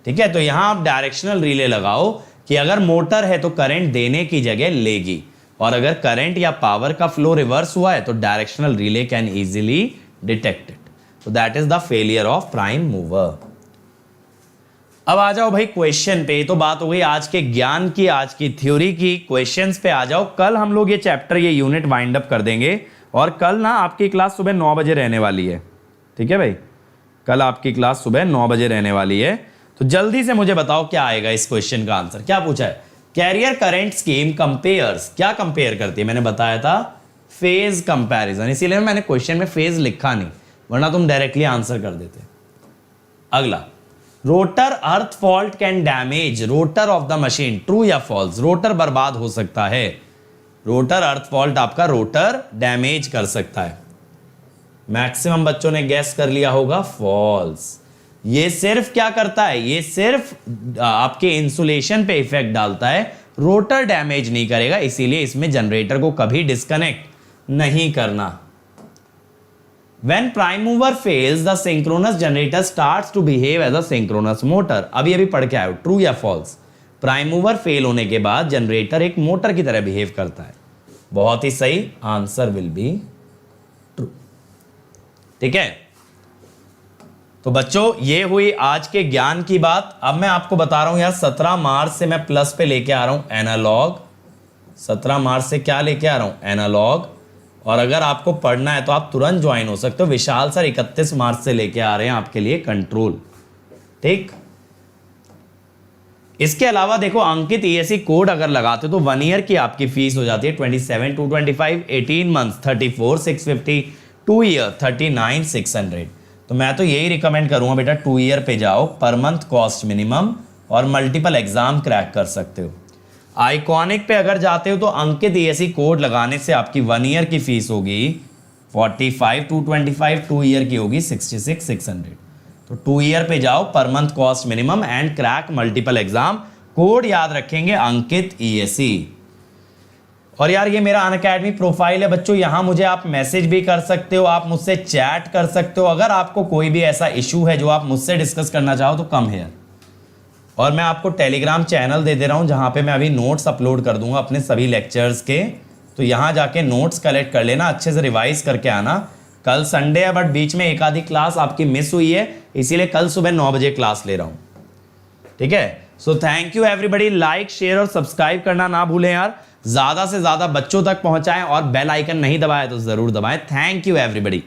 ठीक है, तो यहां आप डायरेक्शनल रिले लगाओ कि अगर मोटर है तो करंट देने की जगह लेगी, और अगर करंट या पावर का फ्लो रिवर्स हुआ है तो directional relay can easily detect it. तो that is the failure of prime mover. अब आ जाओ भाई क्वेश्चन पे। तो बात हो गई आज के ज्ञान की, आज की थ्योरी की। क्वेश्चंस पे आ जाओ। कल हम लोग ये चैप्टर, ये यूनिट वाइंड अप कर देंगे, और कल ना आपकी क्लास सुबह 9 बजे रहने वाली है। ठीक है भाई, कल आपकी क्लास सुबह 9 बजे रहने वाली है। तो जल्दी से मुझे बताओ क्या आएगा इस क्वेश्चन का आंसर। क्या पूछा है, कैरियर करंट स्कीम कंपेयर्स, क्या कंपेयर करती है, मैंने बताया था फेज कंपैरिजन, इसीलिए मैंने क्वेश्चन में फेज लिखा नहीं, वरना तुम डायरेक्टली आंसर कर देते। अगला, rotor earth fault can damage rotor of the machine, true या फॉल्स। रोटर बर्बाद हो सकता है, रोटर अर्थ फॉल्ट आपका रोटर डैमेज कर सकता है। मैक्सिमम बच्चों ने गैस कर लिया होगा फॉल्स। ये सिर्फ क्या करता है, ये सिर्फ आपके इंसुलेशन पे इफेक्ट डालता है, रोटर डैमेज नहीं करेगा, इसीलिए इसमें जनरेटर को कभी डिस्कनेक्ट नहीं करना। When prime mover fails, the synchronous generator starts to behave as a synchronous motor। अभी अभी पढ़ के आए हो, ट्रू या फॉल्स। प्राइम मूवर फेल होने के बाद जनरेटर एक मोटर की तरह बिहेव करता है। बहुत ही सही, आंसर विल बी ट्रू। ठीक है, तो बच्चों ये हुई आज के ज्ञान की बात। अब मैं आपको बता रहा हूं यार, 17 मार्च से मैं प्लस पे लेके आ रहा हूं एनालॉग। 17 मार्च से क्या लेके आ रहा हूं, एनालॉग। और अगर आपको पढ़ना है तो आप तुरंत ज्वाइन हो सकते हो। विशाल सर 31 मार्च से लेके आ रहे हैं आपके लिए कंट्रोल। ठीक, इसके अलावा देखो अंकित ईएससी कोड अगर लगाते हो तो 1 ईयर की आपकी फीस हो जाती है 27,225, 18 मंथ्स 34,650, 2 ईयर 39,600। तो मैं तो यही रिकमेंड करूंगा बेटा, 2 ईयर पे जाओ, पर मंथ कॉस्ट मिनिमम, और मल्टीपल एग्जाम क्रैक कर सकते हो। आइकॉनिक पे अगर जाते हो तो अंकित ईएससी कोड लगाने से आपकी 1 ईयर की फीस होगी 45,225, 2 ईयर की होगी 66,600। तो 2 ईयर पे जाओ, per month cost minimum and crack multiple exam. Code याद रखेंगे अंकित ईएससी। और यार ये मेरा अनअकैडमी प्रोफाइल है बच्चों, यहां मुझे आप मैसेज भी कर सकते हो, आप मुझसे चैट कर सकते हो। अगर आपको कोई भी ऐसा इशू है जो आप मुझसे डिस्कस करना चाहो तो कम हियर। और मैं आपको टेलीग्राम चैनल दे दे रहा हूं जहां पे मैं अभी नोट्स अपलोड कर दूंगा अपने सभी लेक्चर्स के। तो यहां जाके नोट्स कलेक्ट कर लेना, अच्छे से रिवाइज करके आना। कल संडे है बट बीच में एक आधी क्लास आपकी मिस हुई है, इसीलिए कल सुबह 9 बजे क्लास ले रहा हूं। ठीक है, so thank you everybody. Like, share और सब्सक्राइब करना ना भूलें यार, ज्यादा से ज्यादा बच्चों तक पहुंचाएं, और बेल आइकन नहीं दबाया तो जरूर दबाएं। Thank you everybody.